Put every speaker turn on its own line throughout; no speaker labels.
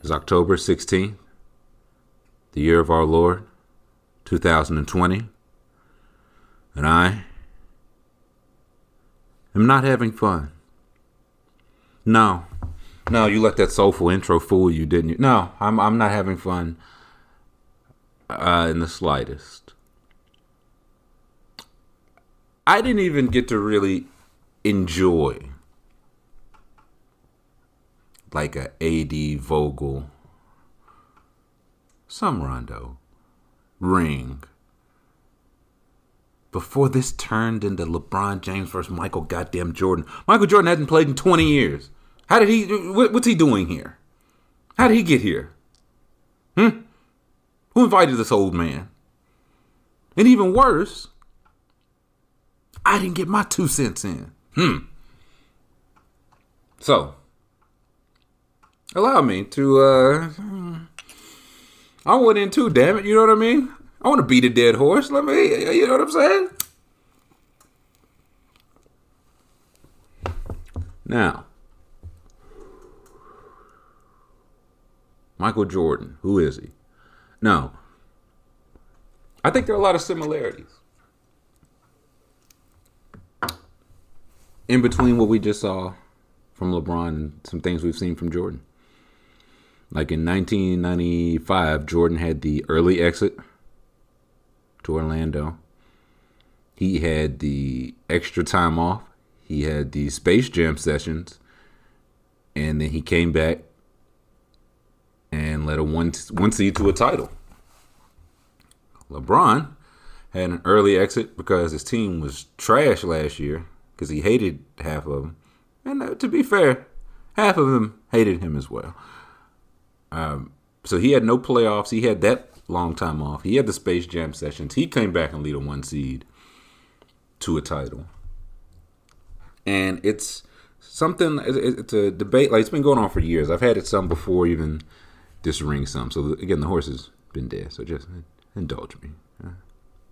is October 16th, the year of our Lord, 2020, and I am not having fun. No, you let that soulful intro fool you, didn't you? No, I'm not having fun in the slightest. I didn't even get to really enjoy like a A.D. Vogel, some Rondo, ring before this turned into LeBron James versus Michael goddamn Jordan. Michael Jordan hasn't played in 20 years. How did he? What's he doing here? How did he get here? Who invited this old man? And even worse, I didn't get my 2 cents in. So, allow me to, I went in too, damn it, you know what I mean? I want to beat a dead horse. Let me, you know what I'm saying? Now, Michael Jordan, who is he? No, I think there are a lot of similarities in between what we just saw from LeBron and some things we've seen from Jordan. Like in 1995, Jordan had the early exit to Orlando. He had the extra time off. He had the Space Jam sessions. And then he came back and led a one seed to a title. LeBron had an early exit because his team was trash last year because he hated half of them. And to be fair, half of them hated him as well. So he had no playoffs. He had that long time off. He had the Space Jam sessions. He came back and lead a 1 seed to a title. And it's something, it's a debate. Like, it's been going on for years. I've had it some before even this ring some. So again, the horse has been dead. So just indulge me.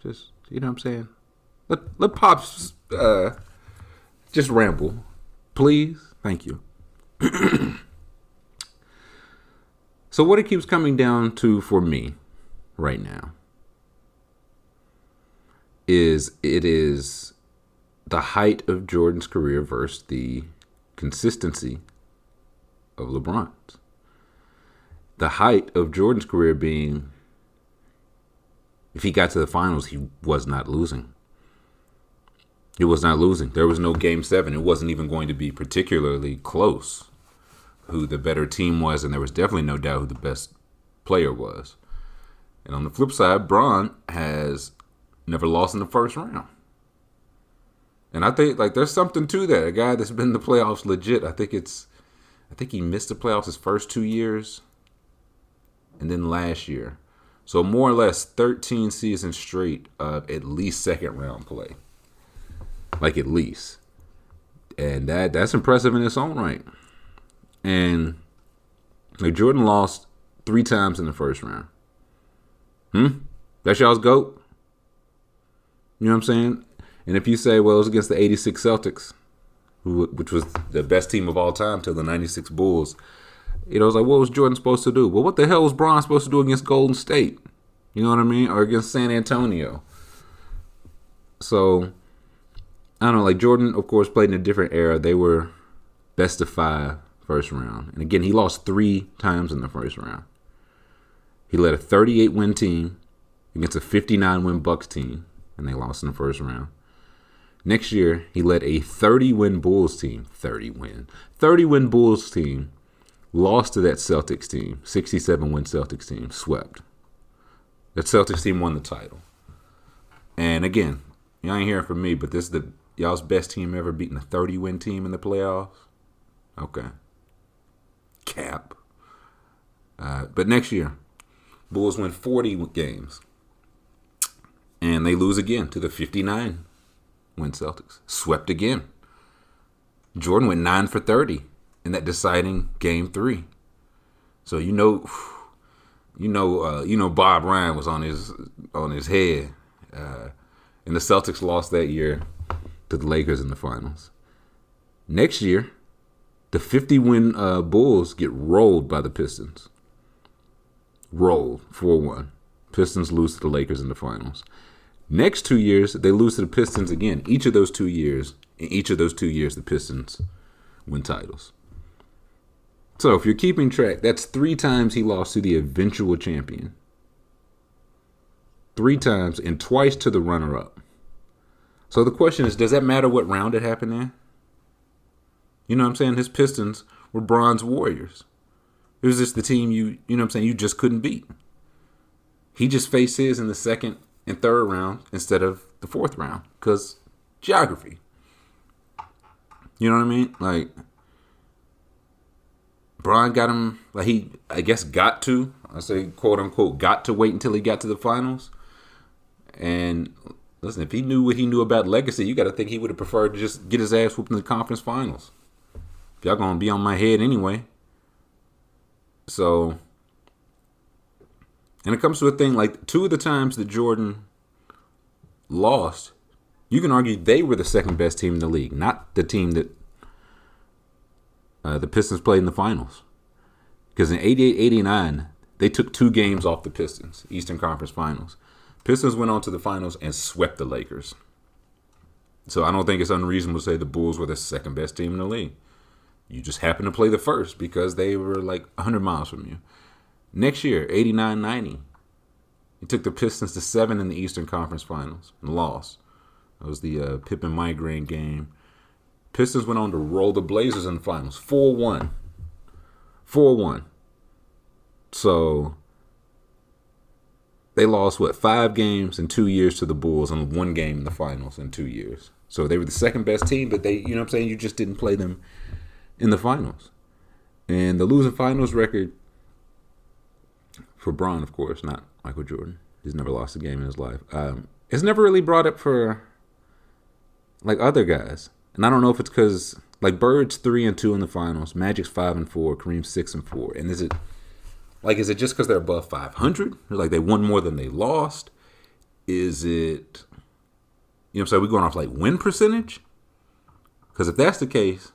Just, you know what I'm saying? Let Pops just ramble. Please. Thank you. So what it keeps coming down to for me right now is it is the height of Jordan's career versus the consistency of LeBron's. The height of Jordan's career being, if he got to the finals, he was not losing. He was not losing. There was no Game 7. It wasn't even going to be particularly close who the better team was, and there was definitely no doubt who the best player was. And on the flip side, Bron has never lost in the first round. And I think like there's something to that. A guy that's been in the playoffs legit. I think he missed the playoffs his first 2 years and then last year. So more or less 13 seasons straight of at least second round play. Like at least. And that's impressive in its own right. And like Jordan lost 3 times in the first round. That's y'all's GOAT? You know what I'm saying? And if you say, well, it was against the 86 Celtics, which was the best team of all time till the 96 Bulls, you know, it's like, what was Jordan supposed to do? Well, what the hell was Bron supposed to do against Golden State? You know what I mean? Or against San Antonio? So, I don't know. Like Jordan, of course, played in a different era. They were best of 5 first round. And again, he lost 3 times in the first round. He led a 38-win team against a 59-win Bucks team, and they lost in the first round. Next year, he led a 30-win Bulls team. 30-win Bulls team. Lost to that Celtics team. 67-win Celtics team. Swept. That Celtics team won the title. And again, y'all ain't hearing from me, but this is y'all's best team ever beating a 30-win team in the playoffs. Okay. Cap. But next year, Bulls win 40 games. And they lose again to the 59-win Celtics. Swept again. Jordan went 9 for 30 in that deciding Game 3. So you know Bob Ryan was on his head. And the Celtics lost that year to the Lakers in the finals. Next year, the 50-win Bulls get rolled by the Pistons. roll 4-1. Pistons lose to the Lakers in the finals. Next 2 years, they lose to the Pistons again. In each of those 2 years, the Pistons win titles. So if you're keeping track, that's 3 times he lost to the eventual champion. 3 times and twice to the runner-up. So the question is, does that matter what round it happened in? You know what I'm saying? His Pistons were bronze warriors. It was just the team you know what I'm saying, you just couldn't beat. He just faced his in the second and third round instead of the fourth round because geography. You know what I mean? Like, Bron got him, like he, I guess, got to, I say quote unquote, got to wait until he got to the finals. And listen, if he knew what he knew about legacy, you got to think he would have preferred to just get his ass whooped in the conference finals. If y'all going to be on my head anyway. So, and it comes to a thing like 2 of the times that Jordan lost, you can argue they were the second best team in the league, not the team that the Pistons played in the finals. Because in 88-89, they took 2 games off the Pistons, Eastern Conference Finals. Pistons went on to the finals and swept the Lakers. So I don't think it's unreasonable to say the Bulls were the second best team in the league. You just happened to play the first because they were like 100 miles from you. Next year, 89-90, he took the Pistons to 7 in the Eastern Conference Finals and lost. That was the Pippen migraine game. Pistons went on to roll the Blazers in the finals, 4-1. 4-1. So they lost, 5 games in 2 years to the Bulls and 1 game in the finals in 2 years. So they were the second best team, but they, you know what I'm saying, you just didn't play them in the finals. And the losing finals record for Bron, of course, not Michael Jordan. He's never lost a game in his life. It's never really brought up for like other guys. And I don't know if it's because like Bird's 3-2 in the finals, Magic's 5-4, Kareem's 6-4. And is it just because they're above 500? Like they won more than they lost? Is it, you know what I'm saying, we going off like win percentage? Because if that's the case,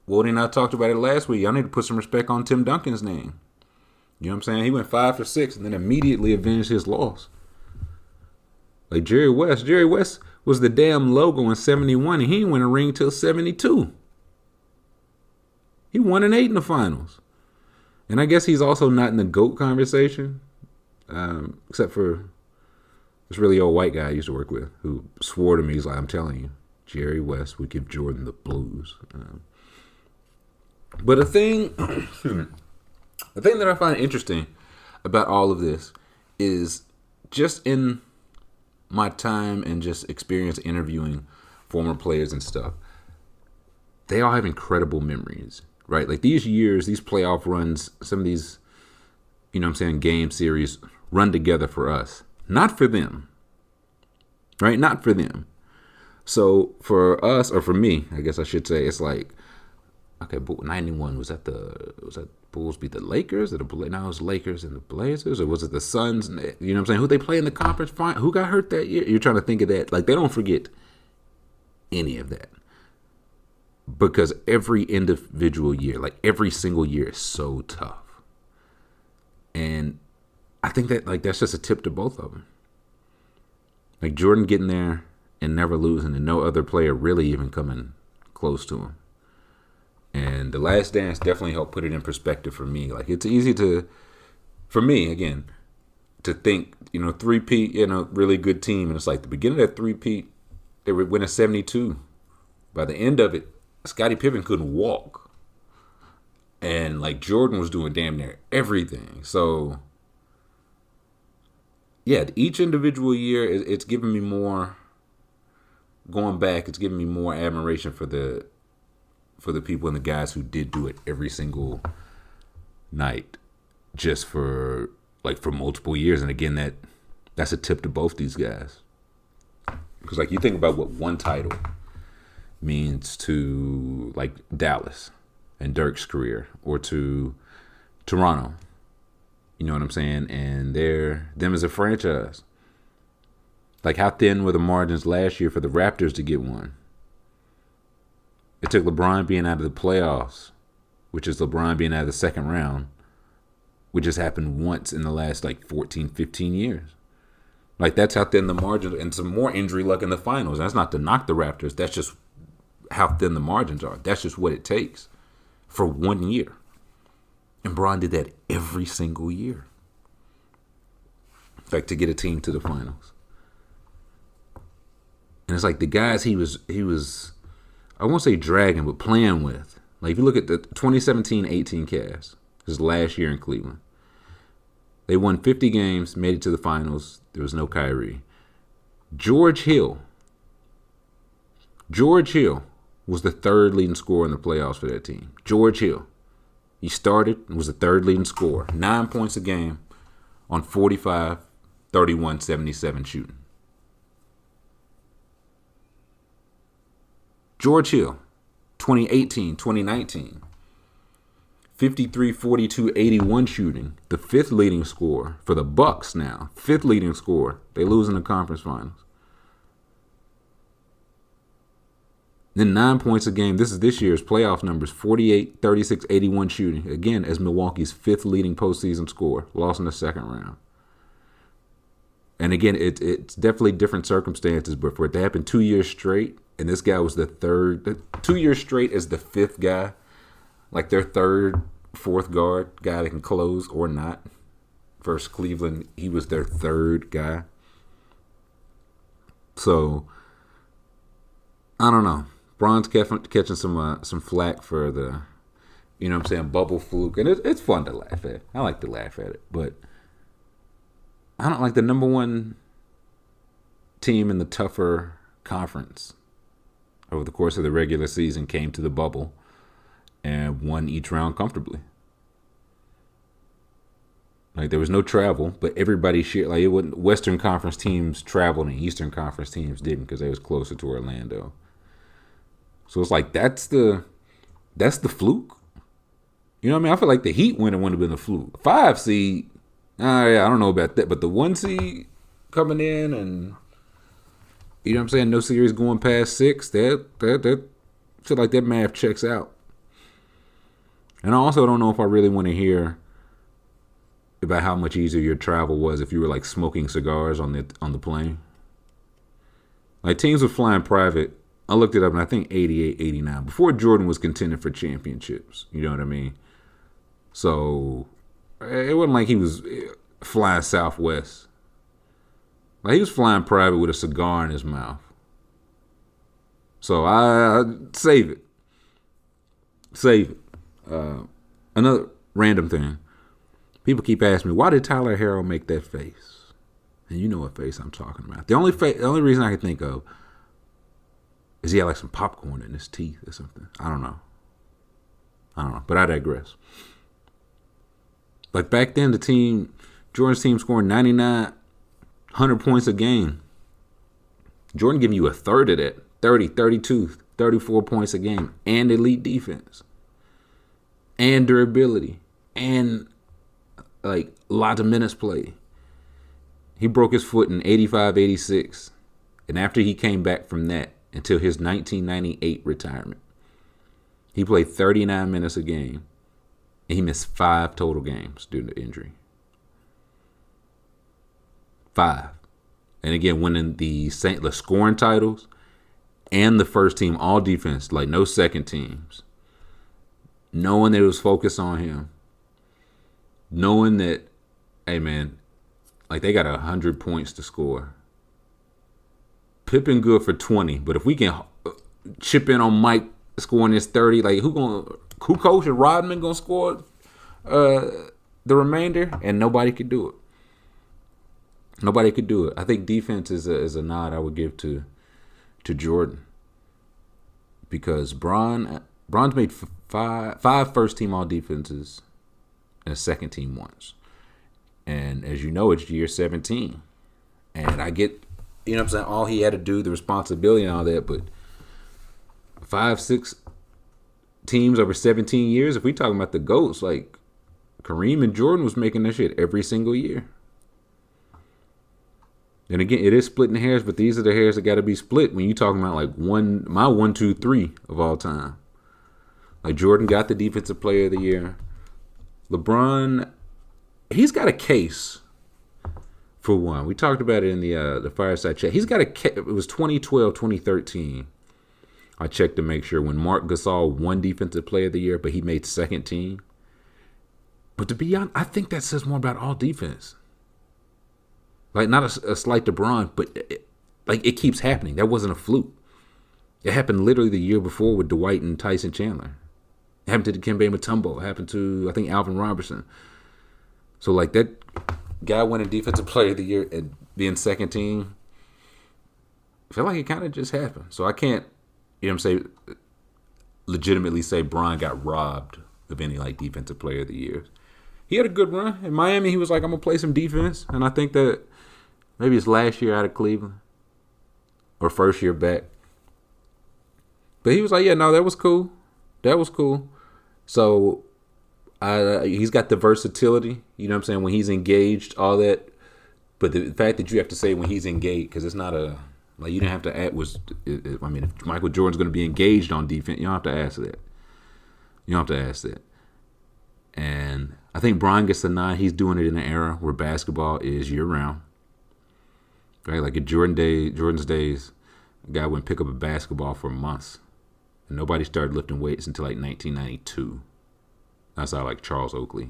Woody and I talked about it last week. Y'all need to put some respect on Tim Duncan's name. You know what I'm saying? He went 5 for 6 and then immediately avenged his loss. Like Jerry West. Jerry West was the damn logo in 71 and he didn't win a ring till 72. He won an 8 in the finals. And I guess he's also not in the GOAT conversation, except for this really old white guy I used to work with who swore to me, he's like, I'm telling you, Jerry West would give Jordan the blues. But the thing that I find interesting about all of this is just in my time and just experience interviewing former players and stuff, they all have incredible memories, right? Like these years, these playoff runs, some of these, you know what I'm saying, game series run together for us, not for them, right? Not for them. So for us, or for me, I guess I should say, it's like, okay, but 91, was that Bulls beat the Lakers? Now it was Lakers and the Blazers? Or was it the Suns? You know what I'm saying? Who they play in the conference final? Who got hurt that year? You're trying to think of that. Like, they don't forget any of that. Because every individual year, like every single year is so tough. And I think that, like, that's just a tip to both of them. Like, Jordan getting there and never losing and no other player really even coming close to him. And The Last Dance definitely helped put it in perspective for me. Like, it's easy to, for me, again, to think, you know, three-peat, you know, really good team. And it's like the beginning of that three-peat, they were winning 72. By the end of it, Scottie Pippen couldn't walk. And, like, Jordan was doing damn near everything. So, yeah, each individual year, it's giving me more, going back, it's giving me more admiration for the people and the guys who did do it every single night just for multiple years. And again, that's a tip to both these guys. Because like you think about what one title means to like Dallas and Dirk's career or to Toronto. You know what I'm saying? And them as a franchise. Like how thin were the margins last year for the Raptors to get one? It took LeBron being out of the playoffs, which is LeBron being out of the second round, which has happened once in the last like 14, 15 years. Like, that's how thin the margins, and some more injury luck in the finals. That's not to knock the Raptors. That's just how thin the margins are. That's just what it takes for 1 year. And Bron did that every single year. In fact, to get a team to the finals. And it's like the guys he was I won't say dragging, but playing with. Like, if you look at the 2017-18 Cavs, his last year in Cleveland, they won 50 games, made it to the finals. There was no Kyrie. George Hill was the third leading scorer in the playoffs for that team. George Hill. He started and was the third leading scorer. 9 points a game on 45, 31, 77 shooting. George Hill, 2018, 2019. 53, 42, 81 shooting. The fifth leading scorer for the Bucks now. Fifth leading scorer. They lose in the conference finals. Then 9 points a game. This is this year's playoff numbers. 48, 36, 81 shooting. Again, as Milwaukee's fifth leading postseason scorer. Lost in the second round. And again, it's definitely different circumstances, but for it to happen 2 years straight, and this guy was the third, 2 years straight as the fifth guy, like their third, fourth guard, guy that can close or not. Versus Cleveland, he was their third guy. So, I don't know. Bron's catching some flack for the, you know what I'm saying, bubble fluke. And it's fun to laugh at. I like to laugh at it. But I don't like the number one team in the tougher conference over the course of the regular season came to the bubble and won each round comfortably. Like, there was no travel, but everybody shared. Like, it wasn't Western Conference teams traveled and Eastern Conference teams didn't because they was closer to Orlando. So it's like that's the fluke. You know what I mean? I feel like the Heat winner wouldn't have been the fluke. 5 seed, yeah, I don't know about that, but the 1 seed coming in and, you know what I'm saying, no series going past 6, that feel like that math checks out. And I also don't know if I really want to hear about how much easier your travel was if you were like smoking cigars on the plane. Like, teams were flying private. I looked it up, and I think 88, 89. Before Jordan was contending for championships. You know what I mean? So, it wasn't like he was flying Southwest. Like, he was flying private with a cigar in his mouth. So, I save it. Save it. Another random thing. People keep asking me, why did Tyler Herro make that face? And you know what face I'm talking about. The only reason I can think of is he had like some popcorn in his teeth or something. I don't know. But I digress. Like, back then, Jordan's team scoring 99, 100 points a game. Jordan giving you a third of that, 30, 32, 34 points a game, and elite defense, and durability, and like lots of minutes played. He broke his foot in 85, 86, and after he came back from that until his 1998 retirement, he played 39 minutes a game, and he missed 5 total games due to injury. 5. And again, winning the St. Louis scoring titles and the first team all defense, like no second teams. Knowing that it was focused on him. Knowing that, hey man, like they got 100 points to score. Pippen good for 20, but if we can chip in on Mike scoring his 30, like who coach and Rodman gonna score the remainder, and nobody could do it. Nobody could do it. I think defense is a nod I would give to Jordan, because Bron's made five first team all defenses and a second team once. And as you know, it's year 17. And I get, you know what I'm saying, all he had to do, the responsibility and all that, but 5-6 teams over 17 years, if we talking about the GOATs, like Kareem and Jordan was making that shit every single year. And again, it is splitting hairs, but these are the hairs that got to be split when you talking about like my 1, 2, 3 of all time. Like Jordan got the defensive player of the year. LeBron he's got a case for one. We talked about it in the fireside chat. He's got a. It was 2012, 2013. I checked to make sure when Marc Gasol won Defensive Player of the Year, but he made second team. But to be honest, I think that says more about all defense. Like, not a slight to Bron, but it keeps happening. That wasn't a fluke. It happened literally the year before with Dwight and Tyson Chandler. It happened to Dikembe Mutombo. It happened to, I think, Alvin Robertson. So, like, that guy winning Defensive Player of the Year and being second team, I feel like it kind of just happened. So I can't, legitimately say Bron got robbed of any, like, Defensive Player of the Year. He had a good run. In Miami, he was like, I'm going to play some defense. And I think that maybe it's last year out of Cleveland or first year back. But he was like, yeah, no, that was cool. That was cool. So he's got the versatility, you know what I'm saying, when he's engaged, all that. But the fact that you have to say when he's engaged, because it's not a, like, you didn't have to add, if Michael Jordan's going to be engaged on defense, you don't have to ask that. You don't have to ask that. And I think Bron gets the nod. He's doing it in an era where basketball is year-round. Right? Like in Jordan's days, a guy wouldn't pick up a basketball for months. And nobody started lifting weights until like 1992. That's how, like, Charles Oakley.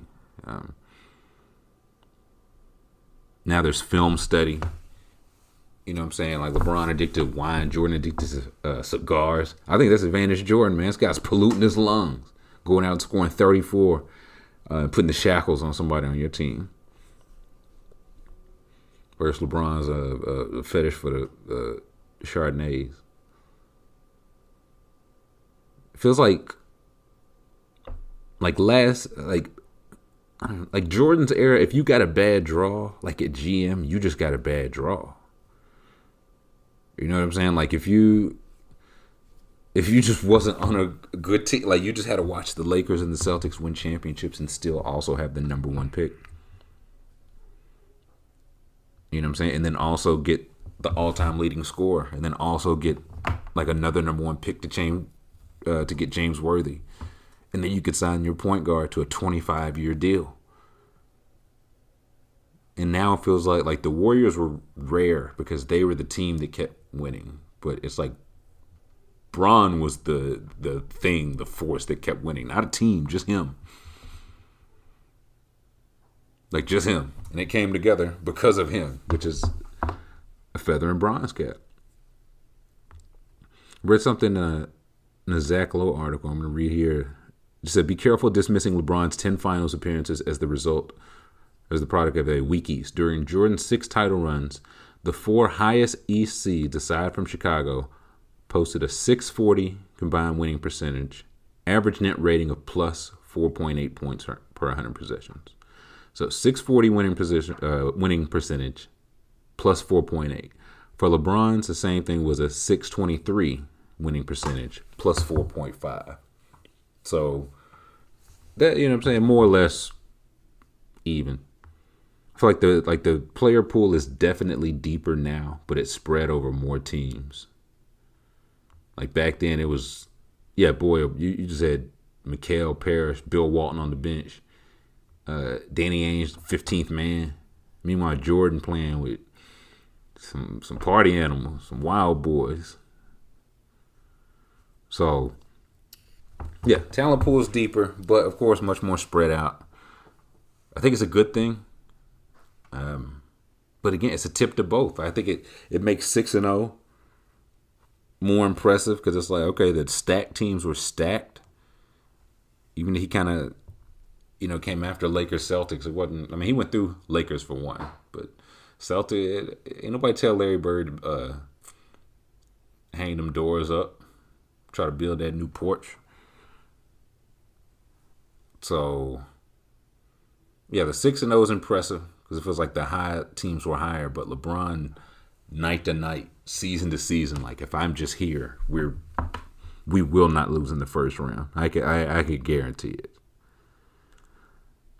Now there's film study. You know what I'm saying? Like LeBron addicted to wine, Jordan addicted to cigars. I think that's advantage Jordan, man. This guy's polluting his lungs. Going out and scoring 34. Putting the shackles on somebody on your team. Whereas LeBron's a fetish for the Chardonnays. It feels like Jordan's era, if you got a bad draw, like at GM, you just got a bad draw. You know what I'm saying? Like if you just wasn't on a good team, like you just had to watch the Lakers and the Celtics win championships and still also have the number one pick. You know what I'm saying? And then also get the all-time leading scorer, and then also get like another number one pick to get James Worthy. And then you could sign your point guard to a 25-year deal. And now it feels like the Warriors were rare because they were the team that kept winning. But it's like Bron was the thing, the force that kept winning. Not a team, just him. Like, just him. And it came together because of him, which is a feather in Bron's cap. Read something in a Zach Lowe article I'm going to read here. It said, be careful dismissing LeBron's 10 finals appearances as the product of a weak East. During Jordan's 6 title runs, the 4 highest East seeds, aside from Chicago, posted a 640 combined winning percentage, average net rating of plus 4.8 points per 100 possessions. So 640 winning percentage, plus 4.8. For LeBron's, the same thing was a 623 winning percentage, plus 4.5. So that, you know what I'm saying, more or less even. I feel like the player pool is definitely deeper now, but it's spread over more teams. Like back then, it was, yeah, boy, you just had Mikal Parrish, Bill Walton on the bench, Danny Ainge, 15th man. Meanwhile, Jordan playing with some party animals, some wild boys. So, yeah, talent pool is deeper, but of course, much more spread out. I think it's a good thing. But again, it's a tip to both. I think it makes 6-0 more impressive because it's like, okay, the stacked teams were stacked. Even he kind of, came after Lakers Celtics. It wasn't, he went through Lakers for one, but Celtics, ain't nobody tell Larry Bird to hang them doors up, try to build that new porch. So, yeah, the 6-0 is impressive because it feels like the high teams were higher, but LeBron, night to night, season to season, like if I'm just here, we will not lose in the first round. I could guarantee it.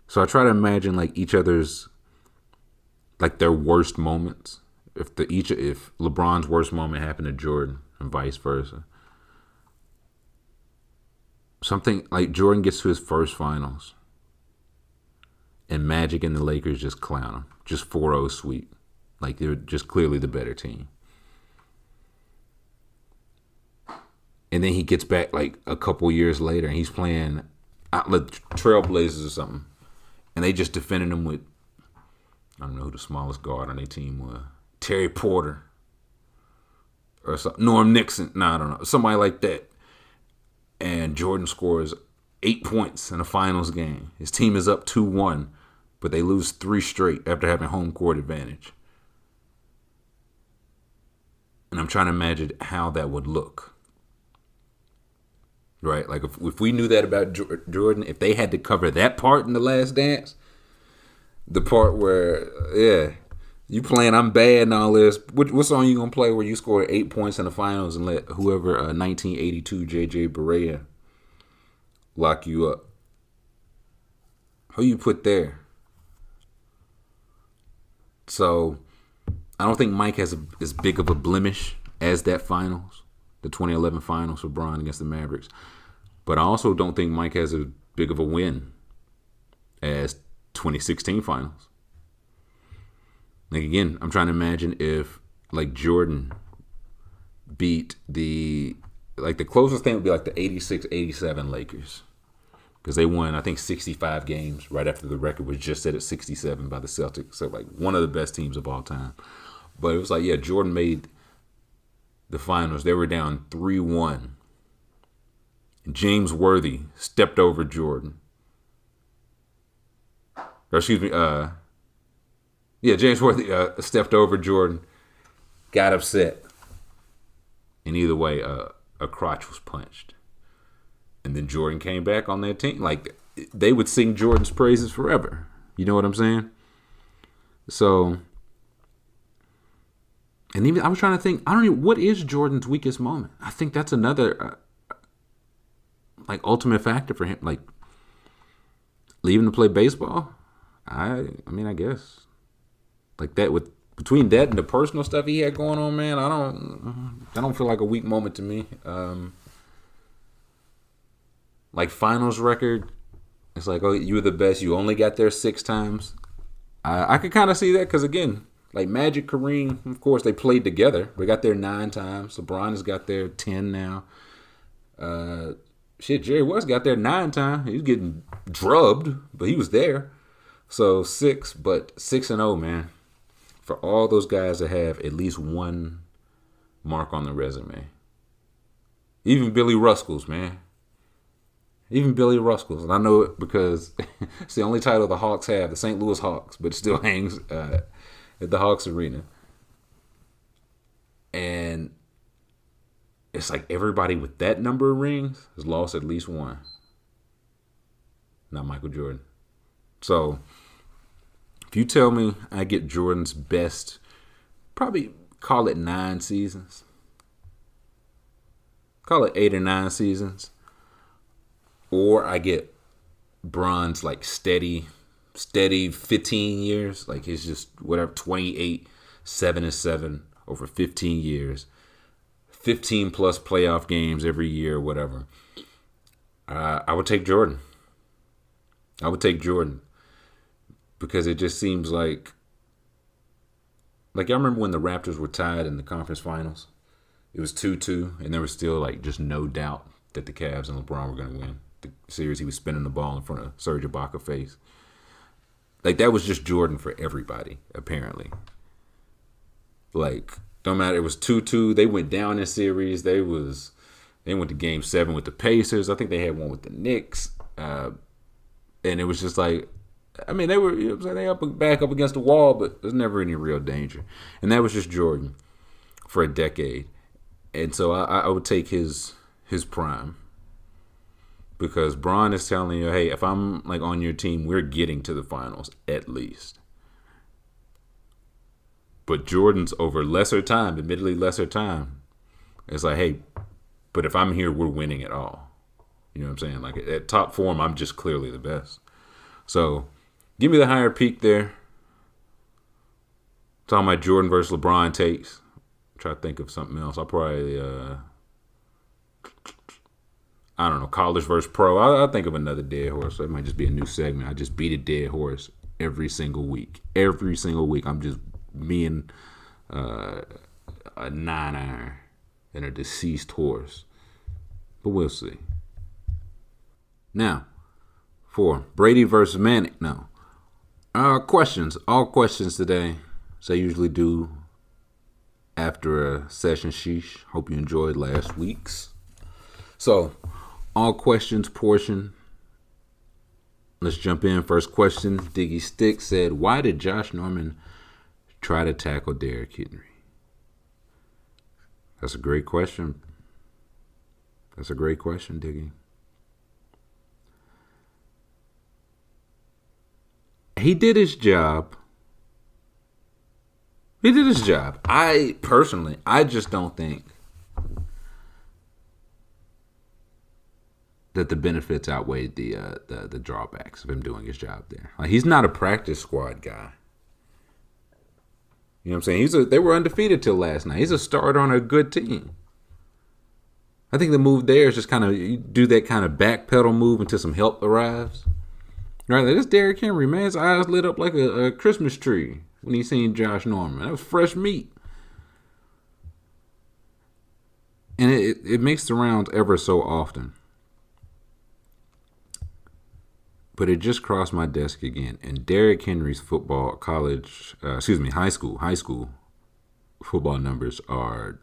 So I try to imagine like each other's, like their worst moments. If LeBron's worst moment happened to Jordan and vice versa. Something like Jordan gets to his first finals. and Magic and the Lakers just clown them. Just 4-0 sweep. Like, they're just clearly the better team. And then he gets back like a couple years later and he's playing Trailblazers or something. And they just defended him with, I don't know who the smallest guard on their team was. Terry Porter. Or something. Norm Nixon. No, I don't know. Somebody like that. And Jordan scores 8 points in a finals game. His team is up 2-1, but they lose 3 straight after having home court advantage. And I'm trying to imagine how that would look. Right? Like if we knew that about Jordan, if they had to cover that part in The Last Dance, the part where, yeah, you playing I'm bad and all this, what song you going to play where you score 8 points in the finals and let whoever 1982 J.J. Barea lock you up? Who you put there? So I don't think Mike has as big of a blemish as that finals, the 2011 finals for Bron against the Mavericks. But I also don't think Mike has as big of a win as 2016 finals. Like, again, I'm trying to imagine if, like, Jordan beat the closest thing would be like the 86-87 Lakers. Because they won, I think, 65 games right after the record was just set at 67 by the Celtics. So, like, one of the best teams of all time. But it was like, yeah, Jordan made the finals. They were down 3-1. James Worthy stepped over Jordan. Or, excuse me, James Worthy stepped over Jordan, got upset. And either way, a crotch was punched. And then Jordan came back on that team. Like, they would sing Jordan's praises forever. You know what I'm saying? So, and even I was trying to think, what is Jordan's weakest moment? I think that's another, ultimate factor for him. Like, leaving to play baseball? I mean, I guess. Like that, between that and the personal stuff he had going on, man, I don't feel like a weak moment to me. Like finals record, it's like, oh, you were the best. You only got there 6 times. I could kind of see that because, again, like Magic, Kareem, of course, they played together. We got there 9 times. LeBron has got there 10 now. Jerry West got there 9 times. He was getting drubbed, but he was there. So 6, but 6-0, man. For all those guys that have at least one mark on the resume. Even Billy Ruskell's, man. Even Billy Ruskell's. And I know it because it's the only title the Hawks have, the St. Louis Hawks, but it still hangs at the Hawks Arena. And it's like everybody with that number of rings has lost at least one. Not Michael Jordan. So if you tell me I get Jordan's best, probably call it 9 seasons. Call it 8 or 9 seasons. Or I get Bron's like steady 15 years. Like it's just whatever, 28, 7-7 over 15 years. 15 plus playoff games every year, whatever. I would take Jordan. Because it just seems like y'all remember when the Raptors were tied in the conference finals? It was 2-2, and there was still like just no doubt that the Cavs and LeBron were going to win the series. He was spinning the ball in front of Serge Ibaka's face. Like that was just Jordan for everybody, apparently. Like, don't matter. It was 2-2. They went down in series. They went to Game 7 with the Pacers. I think they had one with the Knicks. And it was just like, I mean, they were, you know what I'm saying, they back up against the wall, but there's never any real danger. And that was just Jordan for a decade. And so I would take his prime. Because Bron is telling you, hey, if I'm like on your team, we're getting to the finals at least. But Jordan's over lesser time, admittedly lesser time. It's like, hey, but if I'm here, we're winning it all. You know what I'm saying? Like at top form, I'm just clearly the best. So give me the higher peak there. Talking about Jordan versus LeBron takes. Try to think of something else. I'll probably, I don't know, college versus pro. I'll think of another dead horse. So it might just be a new segment. I just beat a dead horse every single week. Every single week, I'm just being a 9-iron and a deceased horse. But we'll see. Now, for Brady versus Manning. No. Questions. All questions today, as I usually do after a session. Sheesh. Hope you enjoyed last week's. So, all questions portion. Let's jump in. First question. Diggy Stick said, why did Josh Norman try to tackle Derrick Henry? That's a great question. That's a great question, Diggy. He did his job. He did his job. I just don't think that the benefits outweighed the drawbacks of him doing his job there. Like, he's not a practice squad guy. You know what I'm saying? They were undefeated till last night. He's a starter on a good team. I think the move there is just kind of, you do that kind of backpedal move until some help arrives. Right, like this Derrick Henry, man, his eyes lit up like a Christmas tree when he seen Josh Norman. That was fresh meat. And it makes the rounds ever so often. But it just crossed my desk again. And Derrick Henry's high school football numbers are,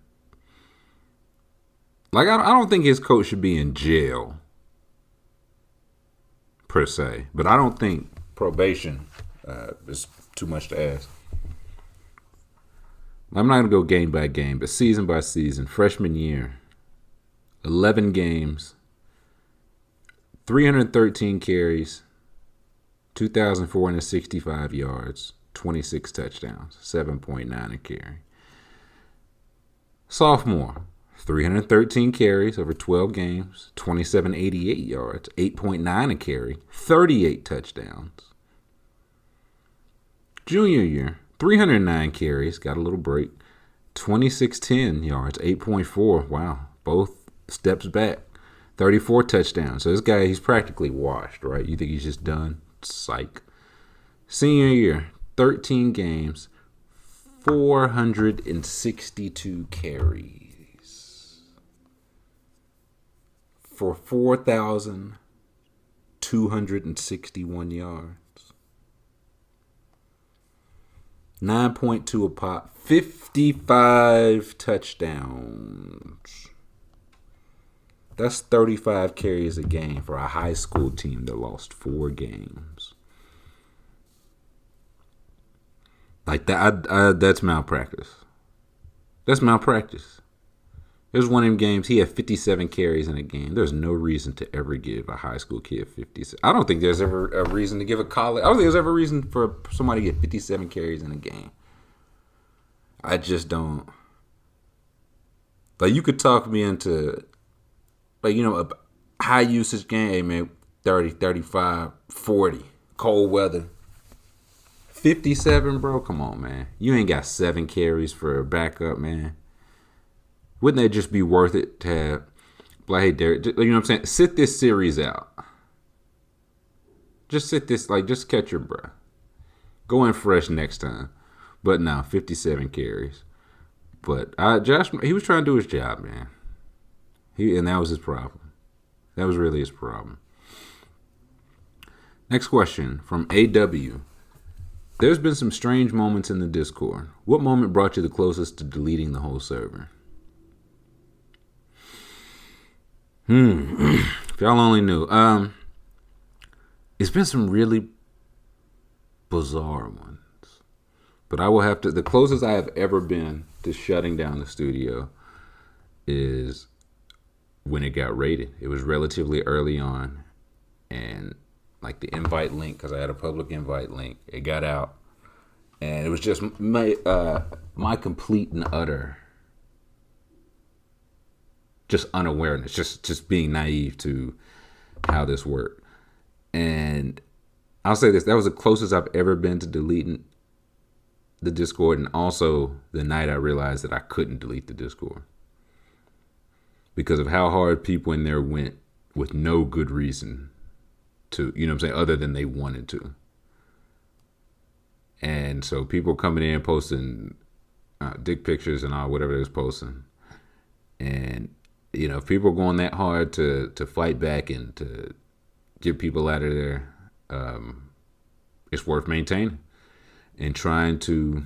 like, I don't think his coach should be in jail per se, but I don't think probation is too much to ask. I'm not going to go game by game, but season by season. Freshman year, 11 games, 313 carries, 2,465 yards, 26 touchdowns, 7.9 a carry. Sophomore, 313 carries over 12 games, 2,788 yards, 8.9 a carry, 38 touchdowns. Junior year, 309 carries, got a little break, 2,610 yards, 8.4. Wow, both steps back, 34 touchdowns. So this guy, he's practically washed, right? You think he's just done? Psych. Senior year, 13 games, 462 carries for 4,261 yards. 9.2 a pop, 55 touchdowns. That's 35 carries a game for a high school team that lost 4 games. Like that, that's malpractice. That's malpractice. There's one of them games, he had 57 carries in a game. There's no reason to ever give a high school kid 57. I don't think there's ever a reason to give a college. I don't think there's ever a reason for somebody to get 57 carries in a game. I just don't. Like, you could talk me into, like, you know, a high usage game, hey, man, 30, 35, 40, cold weather. 57, bro, come on, man. You ain't got 7 carries for a backup, man. Wouldn't that just be worth it to have, like, hey, Derrick, you know what I'm saying? Sit this series out. Just sit this, like, just catch your breath. Go in fresh next time. But now, 57 carries. But Josh, he was trying to do his job, man. And that was his problem. That was really his problem. Next question from AW. There's been some strange moments in the Discord. What moment brought you the closest to deleting the whole server? If y'all only knew. It's been some really bizarre ones. But I will have to, the closest I have ever been to shutting down the studio is when it got raided. It was relatively early on. And like the invite link, because I had a public invite link, it got out. And it was just my complete and utter just unawareness, just being naive to how this worked. And I'll say this, that was the closest I've ever been to deleting the Discord, and also the night I realized that I couldn't delete the Discord because of how hard people in there went with no good reason to, you know what I'm saying, other than they wanted to. And so people coming in posting dick pictures and all whatever they was posting, and if people are going that hard to fight back and to get people out of there, it's worth maintaining and trying to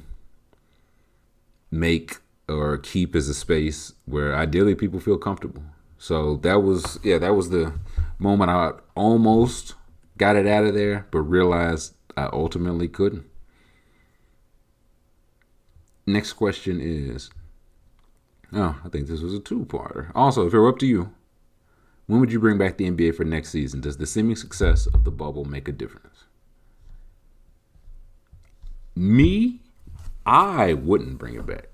make or keep as a space where ideally people feel comfortable. So that was the moment I almost got it out of there, but realized I ultimately couldn't. Next question is, I think this was a two-parter. Also, if it were up to you, when would you bring back the NBA for next season? Does the seeming success of the bubble make a difference? Me, I wouldn't bring it back.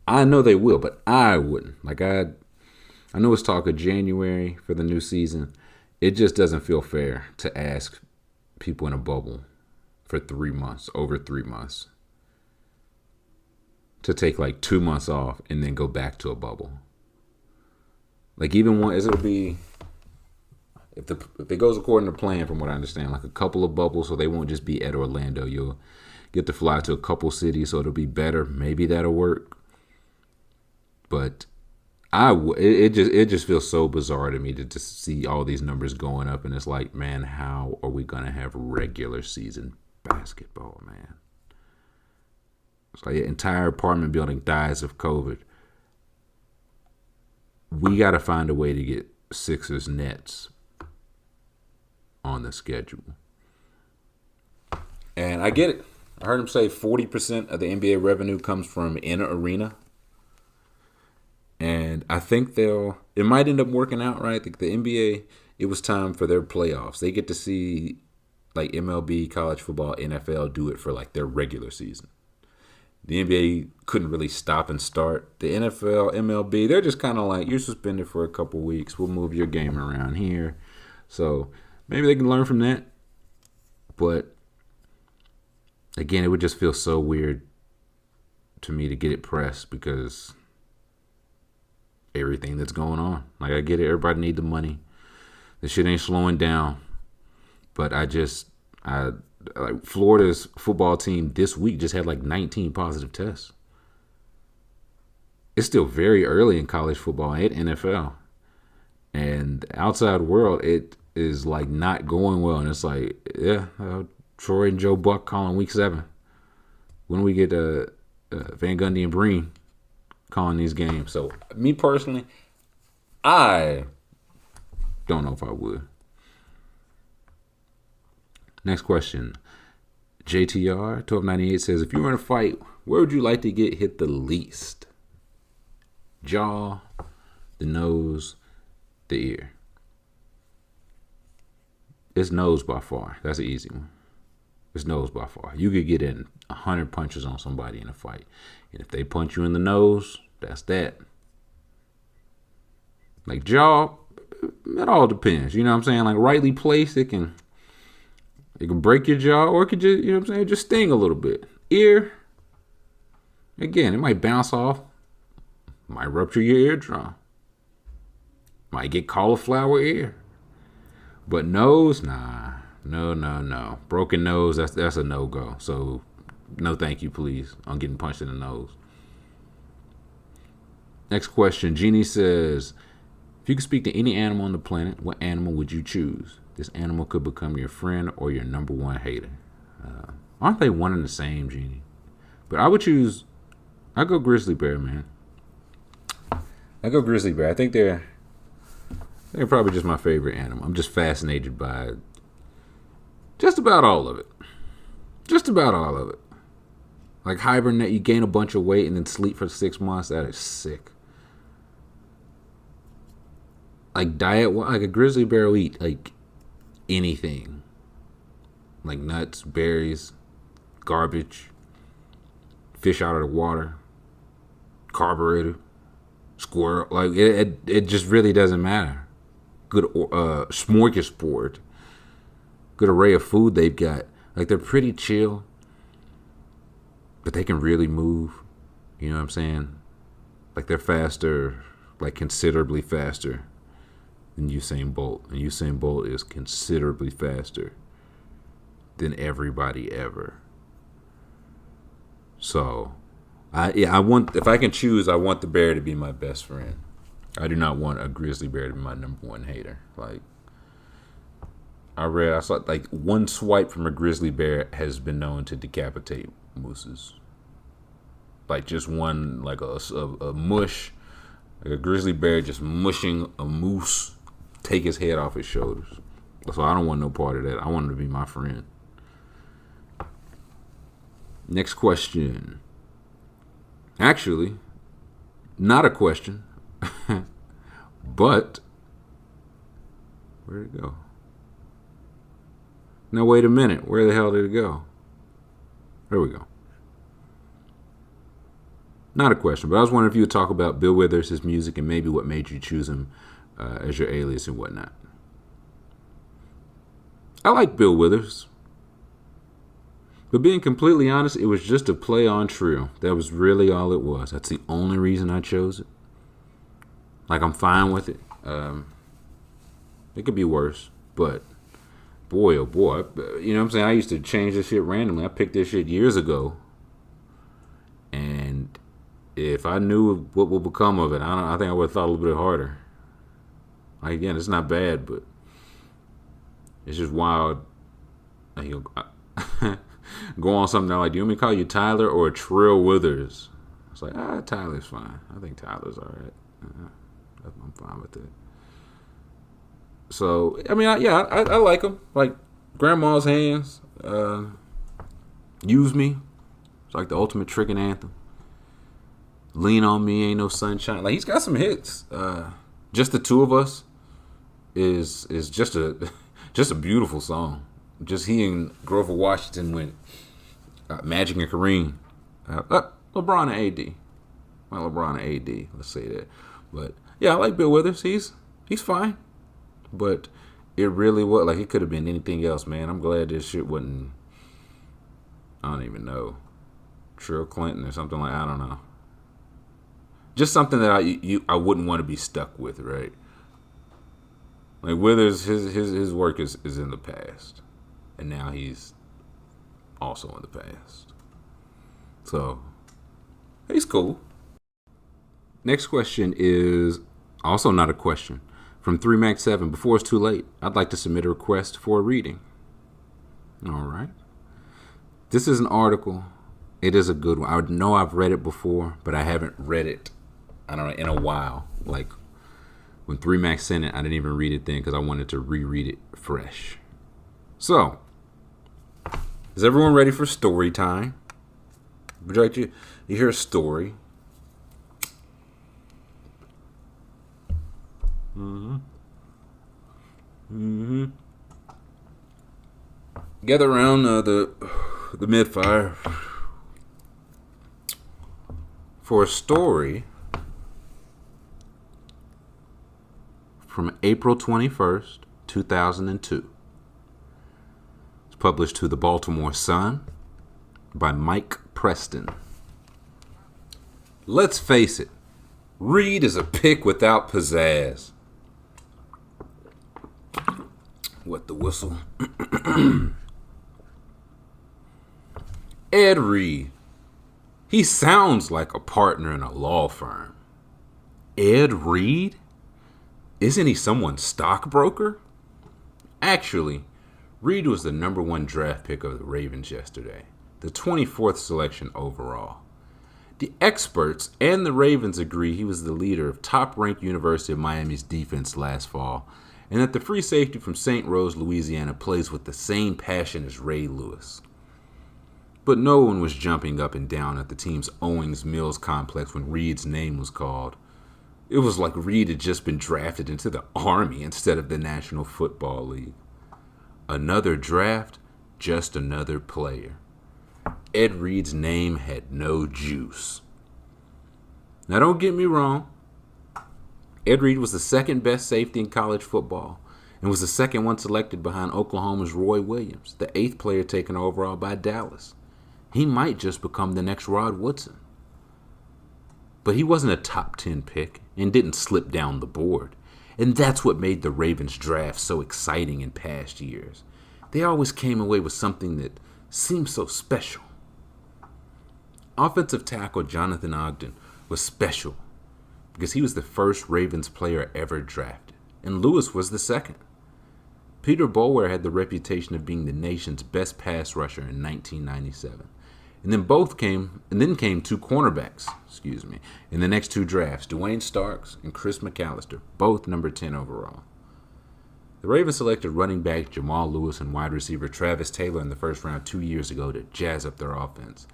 I know they will, but I wouldn't. I know it's talk of January for the new season. It just doesn't feel fair to ask people in a bubble for 3 months, over 3 months, to take 2 months off and then go back to a bubble. Even one, it'll be, if it goes according to plan, from what I understand, a couple of bubbles, so they won't just be at Orlando. You'll get to fly to a couple cities, so it'll be better. Maybe that'll work. But it just feels so bizarre to me to just see all these numbers going up, and it's like, man, how are we gonna have regular season basketball, man? It's like an entire apartment building dies of COVID. We got to find a way to get Sixers Nets on the schedule. And I get it. I heard him say 40% of the NBA revenue comes from in arena. And I think it might end up working out, right? The NBA, it was time for their playoffs. They get to see MLB, college football, NFL do it for their regular season. The NBA couldn't really stop and start. The NFL, MLB, they're just kind of you're suspended for a couple weeks. We'll move your game around here. So maybe they can learn from that. But again, it would just feel so weird to me to get it pressed because everything that's going on. I get it. Everybody need the money. The shit ain't slowing down. But Florida's football team this week just had 19 positive tests. It's still very early in college football and NFL. And the outside world, it is not going well. And it's Troy and Joe Buck calling week 7. When we get Van Gundy and Breen calling these games. So me personally, I don't know if I would. Next question. JTR 1298 says, if you were in a fight, where would you like to get hit the least? Jaw, the nose, the ear. It's nose by far. That's an easy one. It's nose by far. You could get in 100 punches on somebody in a fight. And if they punch you in the nose, that's that. Jaw, it all depends. You know what I'm saying? Rightly placed, it can break your jaw, or it could just, just sting a little bit. Ear, again, it might bounce off, might rupture your eardrum, might get cauliflower ear. But nose, nah, no. Broken nose, that's a no-go. So, no thank you, please, on getting punched in the nose. Next question, Jeannie says, if you could speak to any animal on the planet, what animal would you choose? This animal could become your friend or your number one hater. Aren't they one and the same, Jeannie? But I'd go grizzly bear, man. I go grizzly bear. I think they're probably just my favorite animal. I'm just fascinated by just about all of it. Hibernate, you gain a bunch of weight and then sleep for 6 months. That is sick. Diet, a grizzly bear will eat anything, nuts, berries, garbage, fish out of the water, carburetor, squirrel. It just really doesn't matter. Good smorgasbord, good array of food they've got. They're pretty chill, but they can really move. You know what I'm saying? They're faster, considerably faster than Usain Bolt. And Usain Bolt is considerably faster than everybody ever. So, I want, if I can choose, I want the bear to be my best friend. I do not want a grizzly bear to be my number one hater. Like, I saw like one swipe from a grizzly bear has been known to decapitate mooses. Like just one, like a mush, like a grizzly bear just mushing a moose, take his head off his shoulders. So I don't want no part of that. I want him to be my friend. Next question. Actually, not a question, but where'd it go? Now, wait a minute. Where the hell did it go? There we go. Not a question, but I was wondering if you would talk about Bill Withers, his music, and maybe what made you choose him as your alias and whatnot. I like Bill Withers. But being completely honest, it was just a play on Trill. That was really all it was. That's the only reason I chose it. Like, I'm fine with it. It could be worse, but boy, oh boy. You know what I'm saying? I used to change this shit randomly. I picked this shit years ago. And if I knew what would become of it, I think I would have thought a little bit harder. Like, again, it's not bad, but it's just wild. Go on something like, do you want me to call you Tyler or Trill Withers? It's like, Tyler's fine. I think Tyler's all right. I'm fine with it. So, I mean, I like him. Like, Grandma's Hands, Use Me. It's like the ultimate tricking anthem. Lean on Me, Ain't No Sunshine. Like, he's got some hits. Just the Two of Us is just a beautiful song. Just he and Grover Washington went Magic and Kareem. LeBron and AD. Well, LeBron and AD. Let's say that. But yeah, I like Bill Withers. He's fine. But it really was like it could have been anything else, man. I'm glad this shit wasn't. I don't even know. Trill Clinton or something like, I don't know. Just something that I wouldn't want to be stuck with, right? Like Withers, his work is in the past. And now he's also in the past. So, he's cool. Next question is also not a question. From 3Max7, before it's too late, I'd like to submit a request for a reading. All right. This is an article. It is a good one. I know I've read it before, but I haven't read it, I don't know, in a while. Like, when 3Max sent it, I didn't even read it then because I wanted to reread it fresh. So, is everyone ready for story time? Would you like to hear a story? Gather around the mid-fire for a story from April 21st, 2002. It's published to the Baltimore Sun by Mike Preston. Let's face it, Reed is a pick without pizzazz. What the whistle? Ed Reed. He sounds like a partner in a law firm. Ed Reed? Isn't he someone's stockbroker? Actually, Reed was the number 1 draft pick of the Ravens yesterday, the 24th selection overall. The experts and the Ravens agree he was the leader of top-ranked University of Miami's defense last fall, and that the free safety from St. Rose, Louisiana plays with the same passion as Ray Lewis. But no one was jumping up and down at the team's Owings Mills complex when Reed's name was called. It was like Reed had just been drafted into the Army instead of the National Football League. Another draft, just another player. Ed Reed's name had no juice. Now don't get me wrong. Ed Reed was the second best safety in college football and was the second one selected behind Oklahoma's Roy Williams, the 8th player taken overall by Dallas. He might just become the next Rod Woodson. But he wasn't a top 10 pick and didn't slip down the board. And that's what made the Ravens draft so exciting in past years. they always came away with something that seemed so special. Offensive tackle Jonathan Ogden was special because he was the first Ravens player ever drafted, and Lewis was the second. Peter Boulware had the reputation of being the nation's best pass rusher in 1997. And then came two cornerbacks, in the next two drafts, Dwayne Starks and Chris McAllister, both number 10 overall. The Ravens selected running back Jamal Lewis and wide receiver Travis Taylor in the first round 2 years ago to jazz up their offense.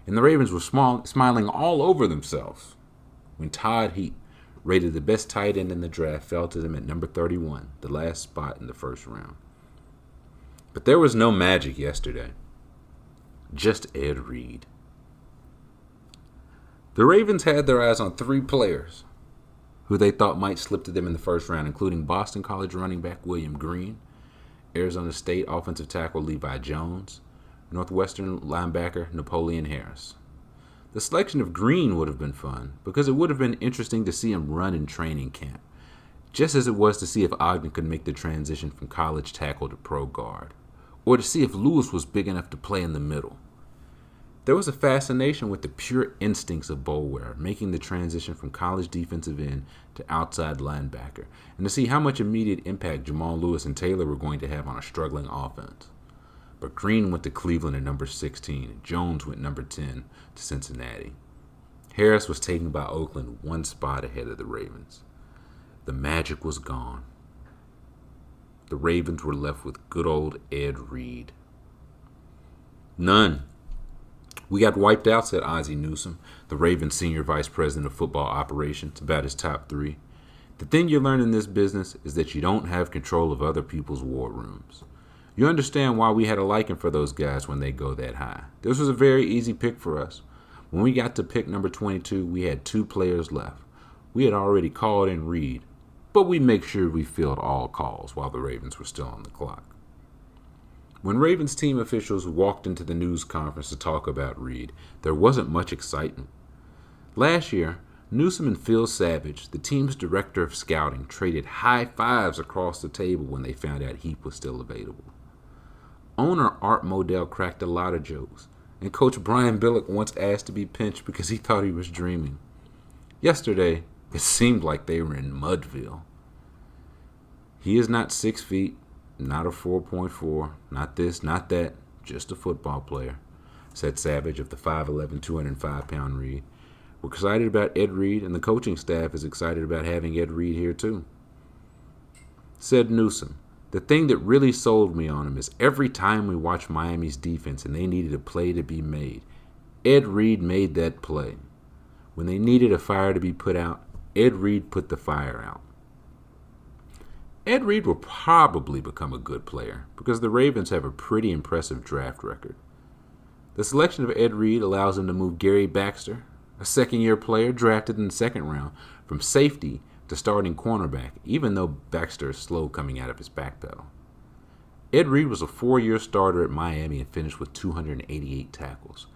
And the Ravens were smiling all over themselves when Todd Heap, rated the best tight end in the draft, fell to them at number 31, the last spot in the first round. But there was no magic yesterday. Just Ed Reed. The Ravens had their eyes on three players who they thought might slip to them in the first round, including Boston College running back William Green, Arizona State offensive tackle Levi Jones, Northwestern linebacker Napoleon Harris. The selection of Green would have been fun because it would have been interesting to see him run in training camp, just as it was to see if Ogden could make the transition from college tackle to pro guard, or to see if Lewis was big enough to play in the middle. There was a fascination with the pure instincts of Boulware, making the transition from college defensive end to outside linebacker, and to see how much immediate impact Jamal Lewis and Taylor were going to have on a struggling offense. But Green went to Cleveland at number 16, and Jones went number 10 to Cincinnati. Harris was taken by Oakland one spot ahead of the Ravens. The magic was gone. The Ravens were left with good old Ed Reed. None. We got wiped out, said Ozzie Newsome, the Ravens senior vice president of football operations, about his top three. The thing you learn in this business is that you don't have control of other people's war rooms. You understand why we had a liking for those guys when they go that high. This was a very easy pick for us. When we got to pick number 22, we had two players left. We had already called in Reed, but we make sure we filled all calls while the Ravens were still on the clock. When Ravens team officials walked into the news conference to talk about Reed, there wasn't much excitement. Last year, Newsome and Phil Savage, the team's director of scouting, traded high fives across the table when they found out Heap was still available. Owner Art Modell cracked a lot of jokes, and Coach Brian Billick once asked to be pinched because he thought he was dreaming. Yesterday, it seemed like they were in Mudville. He is not 6 feet, not a 4.4, not this, not that, just a football player, said Savage of the 5'11", 205-pound Reed. We're excited about Ed Reed, and the coaching staff is excited about having Ed Reed here too. Said Newsome, the thing that really sold me on him is every time we watch Miami's defense and they needed a play to be made, Ed Reed made that play. When they needed a fire to be put out, Ed Reed put the fire out. Ed Reed will probably become a good player because the Ravens have a pretty impressive draft record. The selection of Ed Reed allows him to move Gary Baxter, a second-year player drafted in the second round, from safety to starting cornerback, even though Baxter is slow coming out of his back pedal. Ed Reed was a 4-year starter at Miami and finished with 288 tackles.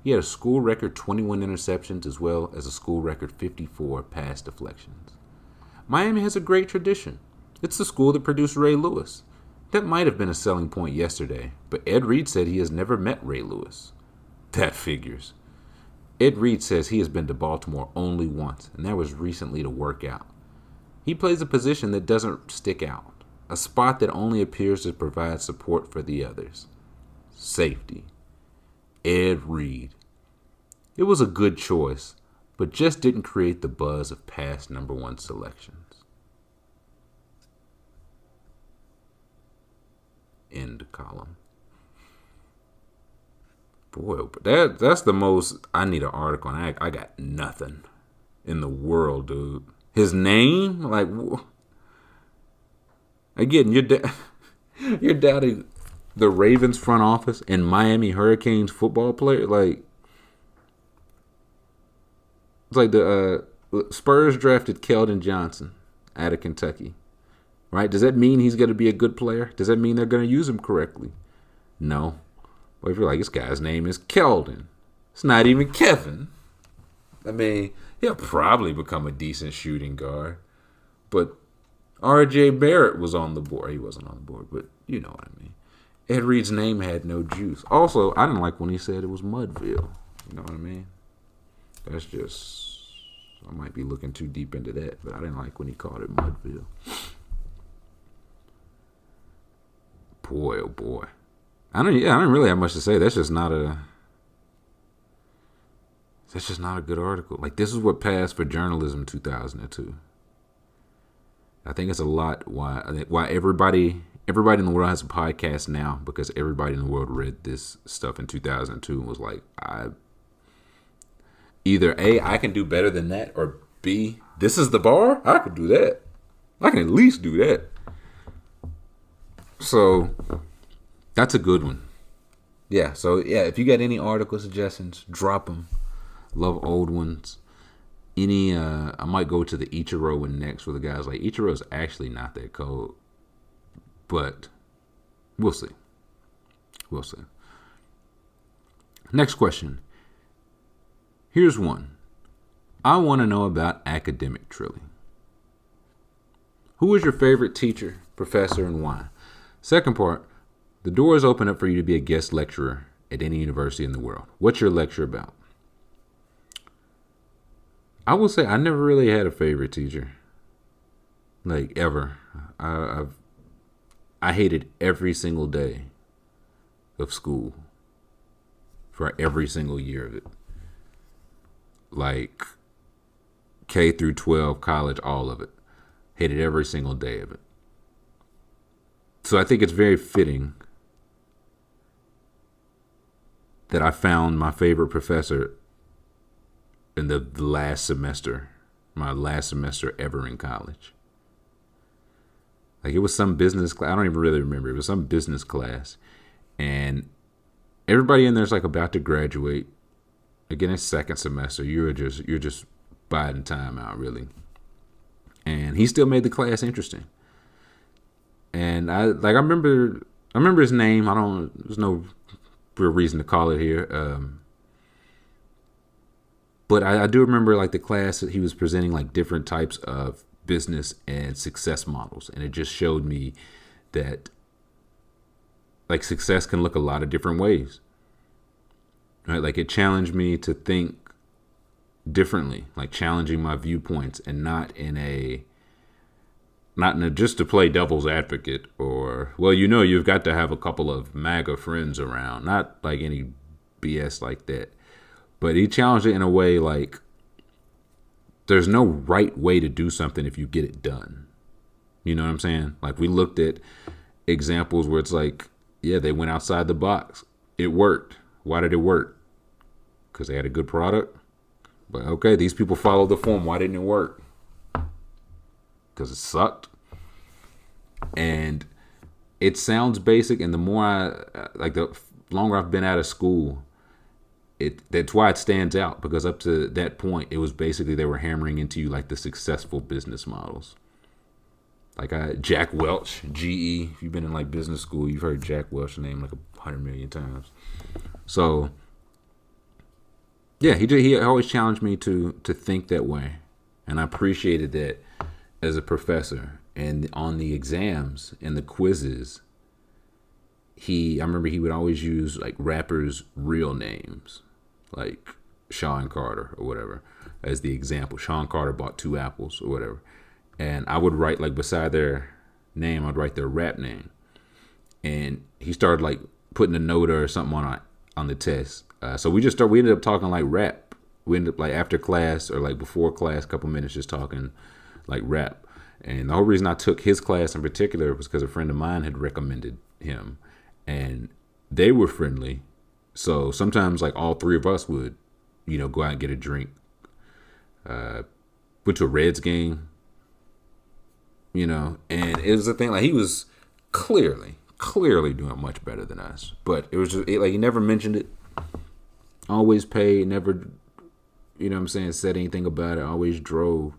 He had a school record 21 interceptions as well as a school record 54 pass deflections. Miami has a great tradition. It's the school that produced Ray Lewis. That might have been a selling point yesterday, but Ed Reed said he has never met Ray Lewis. That figures. Ed Reed says he has been to Baltimore only once, and that was recently to work out. He plays a position that doesn't stick out, a spot that only appears to provide support for the others. Safety. Ed Reed. It was a good choice, but just didn't create the buzz of past number one selections. End column. Boy, that's the most. I need an article on. I got nothing in the world, dude. His name, like, again, you're doubting the Ravens front office and Miami Hurricanes football player. Like, it's like the Spurs drafted Keldon Johnson out of Kentucky. Right? Does that mean he's going to be a good player? Does that mean they're going to use him correctly? No. But if you're like, this guy's name is Keldon. It's not even Kevin. I mean, he'll probably become a decent shooting guard. But R.J. Barrett was on the board. He wasn't on the board, but you know what I mean. Ed Reed's name had no juice. Also, I didn't like when he said it was Mudville. You know what I mean? That's just, I might be looking too deep into that, but I didn't like when he called it Mudville. Boy, oh boy. I don't really have much to say. That's just not a good article. Like, this is what passed for journalism 2002. I think it's a lot why everybody in the world has a podcast now, because everybody in the world read this stuff in 2002 and was like, either A, I can do better than that, or B, this is the bar? I could do that. I can at least do that. So, that's a good one. Yeah, so yeah, if you got any article suggestions, drop them. Love old ones. I might go to the Ichiro one next, where the guy's like, Ichiro's actually not that cold. But we'll see. We'll see. Next question. Here's one. I want to know about academic trilling. Who was your favorite teacher, professor, and why? Second part. The doors open up for you to be a guest lecturer at any university in the world. What's your lecture about? I will say I never really had a favorite teacher. Like, ever. I hated every single day of school for every single year of it. Like, K through 12, college, all of it. Hated every single day of it. So I think it's very fitting that I found my favorite professor in the last semester, my last semester ever in college. Like, it was some business class. I don't even really remember. It was some business class. And everybody in there's like about to graduate. Again, it's second semester. You're just biding time out, really. And he still made the class interesting. And I remember his name. There's no real reason to call it here. But I do remember, like, the class that he was presenting, like, different types of business and success models. And it just showed me that, like, success can look a lot of different ways. Right? Like, it challenged me to think differently, like challenging my viewpoints, and not in a just to play devil's advocate, or, well, you've got to have a couple of MAGA friends around, not like any BS like that. But he challenged it in a way like, there's no right way to do something if you get it done. You know what I'm saying? Like, we looked at examples where it's like, yeah, they went outside the box. It worked. Why did it work? Because they had a good product. But okay, these people followed the form. Why didn't it work? Because it sucked. And it sounds basic, and the more the longer I've been out of school, that's why it stands out, because up to that point, it was basically they were hammering into you like the successful business models. Like Jack Welch, GE. If you've been in like business school, you've heard Jack Welch's name like 100 million times. So yeah, he always challenged me to think that way, and I appreciated that as a professor. And on the exams and the quizzes, I remember he would always use like rappers' real names, like Sean Carter or whatever, as the example. Sean Carter bought 2 apples or whatever. And I would write, like, beside their name, I'd write their rap name. And he started like putting a note or something on the test. So we ended up talking like rap. We ended up like after class or like before class, a couple minutes just talking like rap. And the whole reason I took his class in particular was because a friend of mine had recommended him, and they were friendly. So sometimes like all 3 of us would, go out and get a drink. Went to a Reds game, and it was the thing, like, he was clearly doing much better than us. But it was just like, he never mentioned it. Always paid, never, said anything about it. Always drove.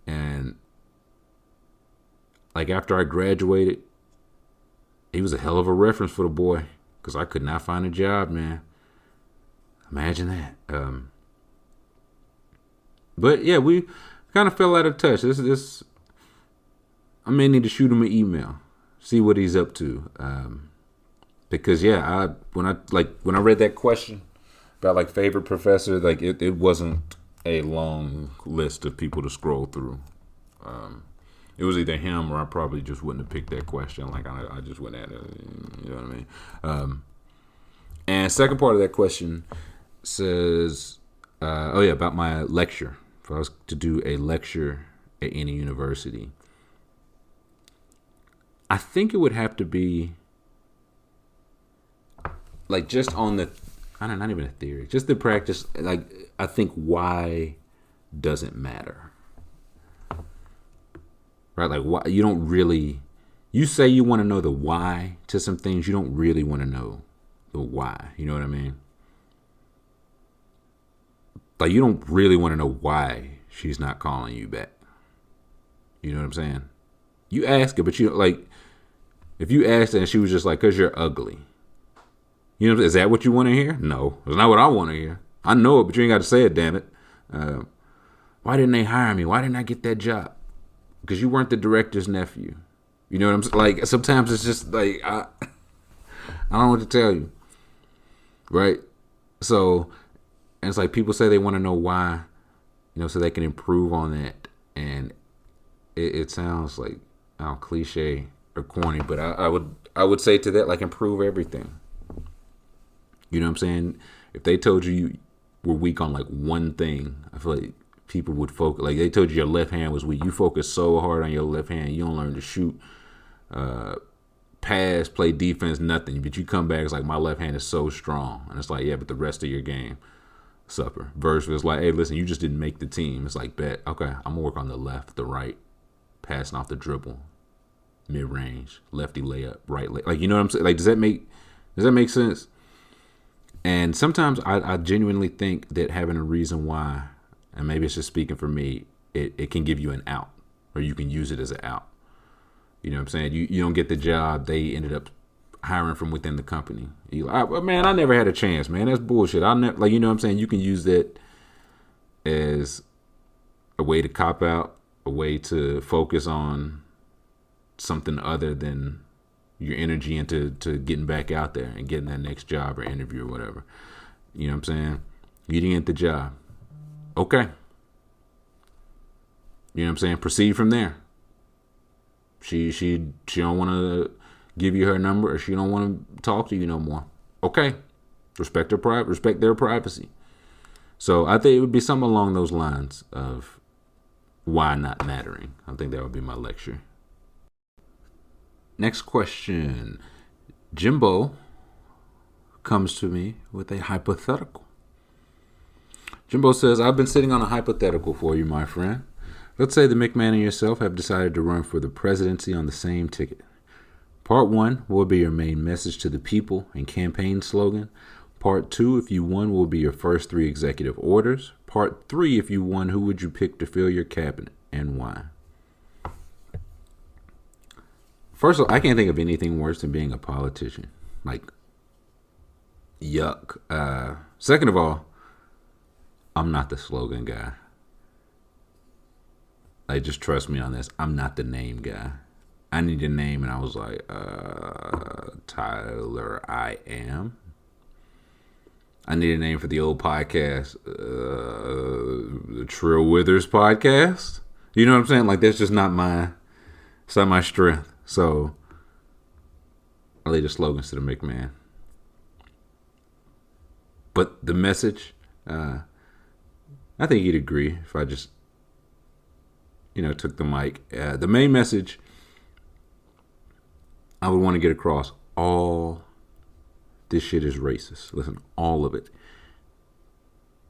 And like, after I graduated, he was a hell of a reference for the boy, because I could not find a job, man. Imagine that. But yeah, we kind of fell out of touch. This I may need to shoot him an email, see what he's up to. Because when I read that question about like favorite professor, like it wasn't a long list of people to scroll through. It was either him or I probably just wouldn't have picked that question. Like I just went at it. You know what I mean? And second part of that question says, about my lecture. If I was to do a lecture at any university, I think it would have to be like just on the, I don't know, not even a theory, just the practice. Like I think why doesn't matter, right? Like why you don't really, you say you want to know the why to some things, you don't really want to know the why. You know what I mean? Like you don't really want to know why she's not calling you back. You know what I'm saying? You ask her, but you like, if you asked her and she was just like, "'Cause you're ugly." You know, is that what you want to hear? No, it's not what I want to hear. I know it, but you ain't got to say it, damn it. Why didn't they hire me? Why didn't I get that job? Because you weren't the director's nephew. You know what I'm saying? Like, sometimes it's just like, I don't know what to tell you. Right? So, and it's like people say they want to know why, so they can improve on that. And it sounds like, cliche or corny, but I would say to that, like, improve everything. You know what I'm saying? If they told you were weak on like one thing, I feel like people would focus. Like they told you your left hand was weak. You focus so hard on your left hand, you don't learn to shoot, pass, play defense, nothing. But you come back, it's like my left hand is so strong. And it's like, yeah, but the rest of your game, supper. Versus like, hey, listen, you just didn't make the team. It's like, bet, okay, I'm going to work on the left, the right, passing off the dribble, mid-range, lefty layup, right layup. Like, you know what I'm saying? Like, does that make sense? And sometimes I genuinely think that having a reason why, and maybe it's just speaking for me, it can give you an out, or you can use it as an out. You know what I'm saying? You don't get the job. They ended up hiring from within the company. You like, man, I never had a chance, man. That's bullshit. I never, like, you know what I'm saying? You can use that as a way to cop out, a way to focus on something other than your energy into getting back out there and getting that next job or interview or whatever. You know what I'm saying? You didn't get the job. Okay. You know what I'm saying? Proceed from there. She don't want to give you her number, or she don't want to talk to you no more. Okay. Respect their privacy. So I think it would be something along those lines of why not mattering. I think that would be my lecture. Next question. Jimbo comes to me with a hypothetical. Jimbo says, I've been sitting on a hypothetical for you, my friend. Let's say the McMahon and yourself have decided to run for the presidency on the same ticket. Part 1 will be your main message to the people and campaign slogan. Part 2, if you won, will be your first 3 executive orders. Part 3, if you won, who would you pick to fill your cabinet and why? First of all, I can't think of anything worse than being a politician. Like, yuck. Second of all, I'm not the slogan guy. Like, just trust me on this. I'm not the name guy. I need a name, and I was like, Tyler I Am. I need a name for the old podcast, the Trill Withers podcast. You know what I'm saying? Like, that's just not my strength. So, I leave the slogans to the McMahon. But the message, I think you'd agree if I just, took the mic. The main message I would want to get across, all this shit is racist. Listen, all of it.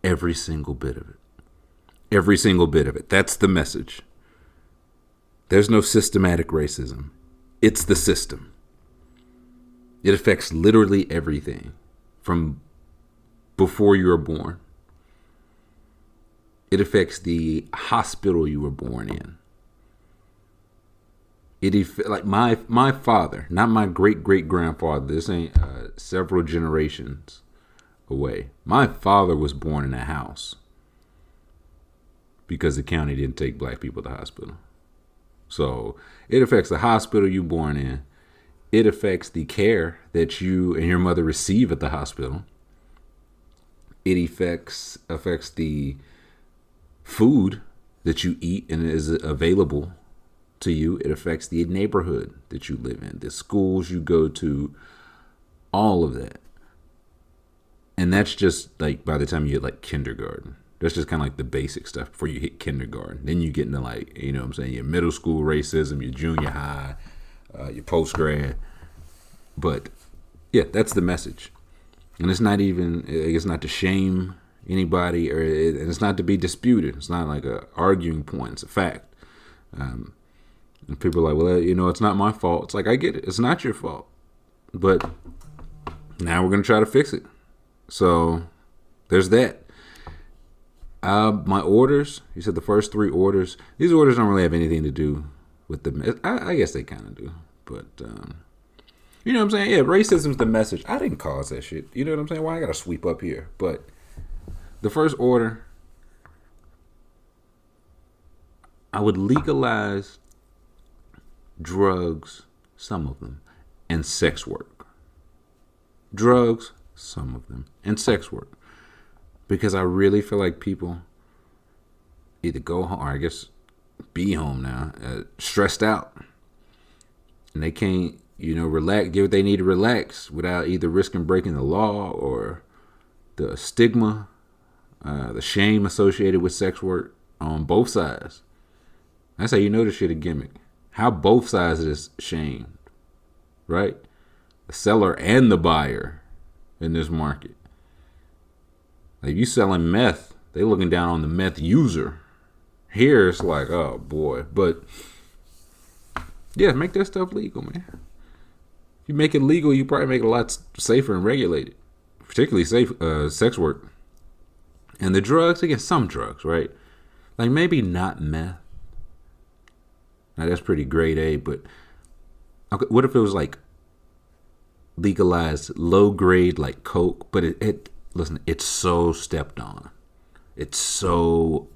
Every single bit of it. Every single bit of it. That's the message. There's no systematic racism. It's the system. It affects literally everything from before you were born. It affects the hospital you were born in. Like my father, not my great-great-grandfather. This ain't several generations away. My father was born in a house because the county didn't take black people to the hospital. So it affects the hospital you're born in. it affects the care that you and your mother receive at the hospital. It affects the food that you eat and is available to you. It affects the neighborhood that you live in, the schools you go to, all of that. And that's just like by the time you hit like kindergarten. That's just kind of like the basic stuff before you hit kindergarten. Then you get into like, you know what I'm saying, your middle school racism, your junior high, your post grad. But yeah, that's the message. And it's not to shame anybody, and it's not to be disputed. It's not like a arguing point. It's a fact. And people are like, well, it's not my fault. It's like, I get it. It's not your fault. But now we're going to try to fix it. So there's that. My orders, you said the first 3 orders. These orders don't really have anything to do with the, I guess they kind of do. But, you know what I'm saying? Yeah, racism's the message. I didn't cause that shit. You know what I'm saying? Why I got to sweep up here? But the first order, I would legalize drugs, some of them, and sex work. Drugs, some of them, and sex work. Because I really feel like people either go home, or I guess be home now, stressed out. And they can't, relax, get what they need to relax without either risking breaking the law or the stigma, the shame associated with sex work on both sides. That's how you know this shit a gimmick. How both sides is shamed, right? The seller and the buyer in this market. Like, you selling meth, they looking down on the meth user. Here it's like, oh boy. But yeah, make that stuff legal, man. If you make it legal, you probably make it a lot safer and regulated. Particularly safe sex work. And the drugs, again, some drugs, right? Like maybe not meth. Now that's pretty grade A, but okay, what if it was like legalized low grade like coke, but listen, it's so stepped on. It's so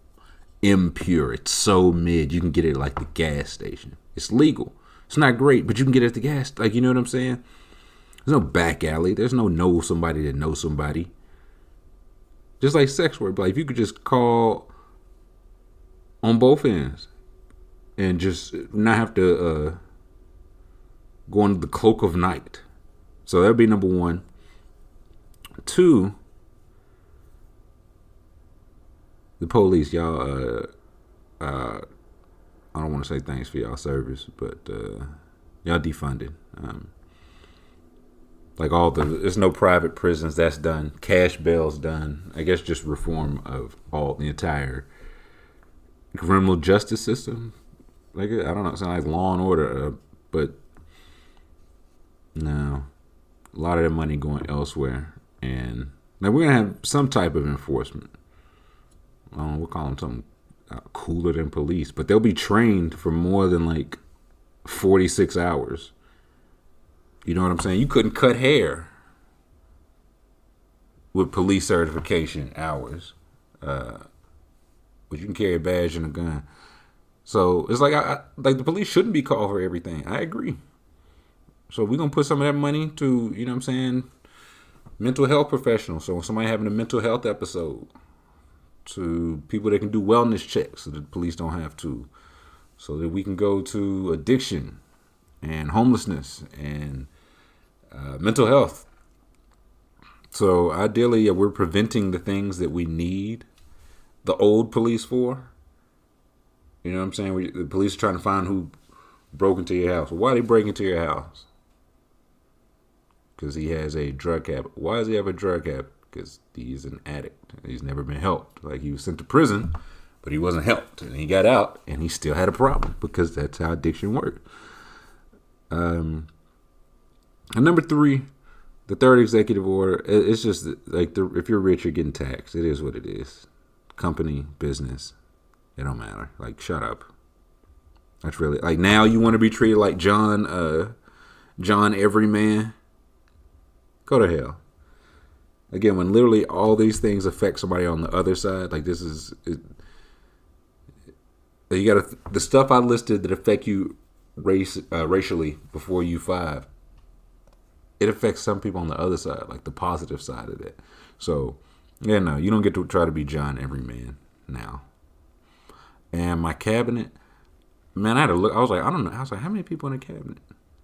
impure. It's so mid. You can get it at like the gas station. It's legal. It's not great, but you can get it at the gas. Like, you know what I'm saying? There's no back alley. There's no know somebody that knows somebody. Just like sex work. But like, if you could just call on both ends and just not have to go under the cloak of night. So that'd be number 1. 2, the police, y'all, I don't want to say thanks for y'all service, but y'all defunded. Like there's no private prisons, that's done. Cash bail's done. I guess just reform of the entire criminal justice system. Like, I don't know, it sounds like Law and Order, but no, a lot of the money going elsewhere, and now we're gonna have some type of enforcement. We'll call them something cooler than police, but they'll be trained for more than like 46 hours. You know what I'm saying? You couldn't cut hair with police certification hours, but you can carry a badge and a gun. So it's like like the police shouldn't be called for everything. I agree. So we're gonna put some of that money to, you know what I'm saying, mental health professionals. So when somebody having a mental health episode, to people that can do wellness checks so that the police don't have to, so that we can go to addiction and homelessness and mental health. So ideally, yeah, we're preventing the things that we need the old police for. You know what I'm saying? The police are trying to find who broke into your house. Why are they breaking into your house? Because he has a drug habit. Why does he have a drug habit? Because he's an addict. He's never been helped. Like, he was sent to prison, but he wasn't helped. And he got out, and he still had a problem, because that's how addiction works. And number 3, the third executive order, it's just like, if you're rich, you're getting taxed. It is what it is. Company, business, it don't matter. Like, shut up. That's really, like, now you want to be treated like John Everyman? Go to hell. Again, when literally all these things affect somebody on the other side, like, this is, you got the stuff I listed that affect you racially before you 5. it affects some people on the other side, like the positive side of that. So, yeah, no, you don't get to try to be John Everyman now. And my cabinet, man, I had to look. I was like, I don't know. I was like, how many people in the cabinet?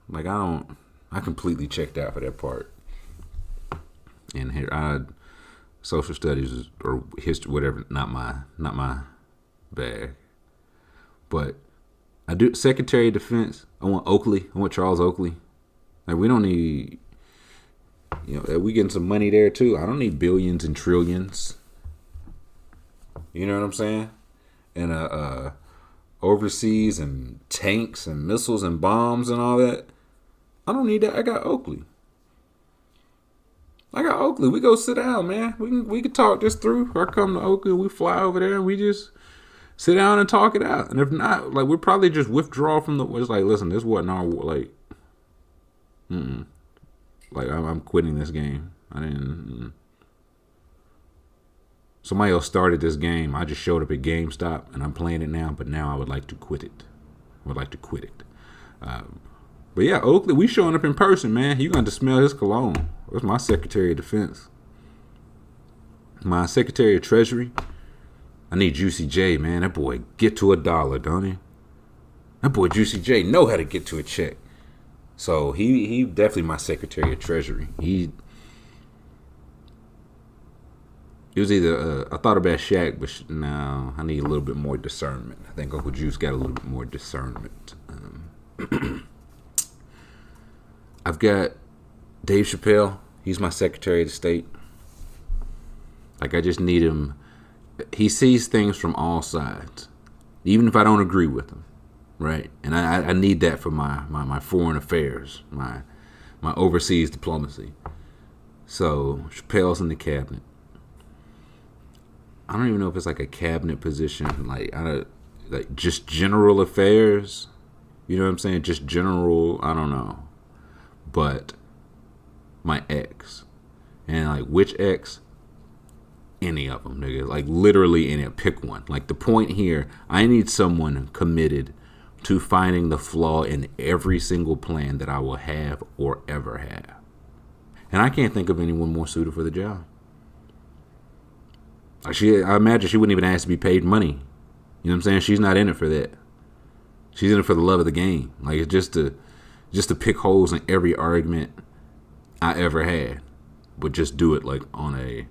Like, I completely checked out for that part. And here, social studies or history, whatever, not my bag. But I do Secretary of Defense. I want Oakley. I want Charles Oakley. Like, we don't need, we getting some money there too. I don't need billions and trillions. You know what I'm saying? And overseas and tanks and missiles and bombs and all that. I don't need that. I got Oakley. We go sit down, man. We can talk this through. I come to Oakley, we fly over there, and we just sit down and talk it out. And if not, like, we'll probably just withdraw from the. It's like, listen, this wasn't our like. Like, I'm quitting this game. I didn't. Somebody else started this game. I just showed up at GameStop and I'm playing it now. But now I would like to quit it. But yeah, Oakley, we showing up in person, man. You going to smell his cologne. That's my Secretary of Defense. My Secretary of Treasury. I need Juicy J, man. That boy get to $1, don't he? That boy Juicy J know how to get to a check. So he definitely my Secretary of Treasury. He was either I thought about Shaq, but no, I need a little bit more discernment. I think Uncle Juice got a little bit more discernment. I've got Dave Chappelle. He's my Secretary of State. Like, I just need him. He sees things from all sides, even if I don't agree with him, right? And I need that for my foreign affairs, my overseas diplomacy. So Chappelle's in the cabinet. I don't even know if it's like a cabinet position, like just general affairs. You know what I'm saying? Just general. I don't know. But my ex, and like which ex? Any of them, nigga. Like literally any. Pick one. Like the point here, I need someone committed to finding the flaw in every single plan that I will have or ever have. And I can't think of anyone more suited for the job. I imagine she wouldn't even ask to be paid money. You know what I'm saying? She's not in it for that. She's in it for the love of the game. Like, it's just to pick holes in every argument I ever had, but just do it like on a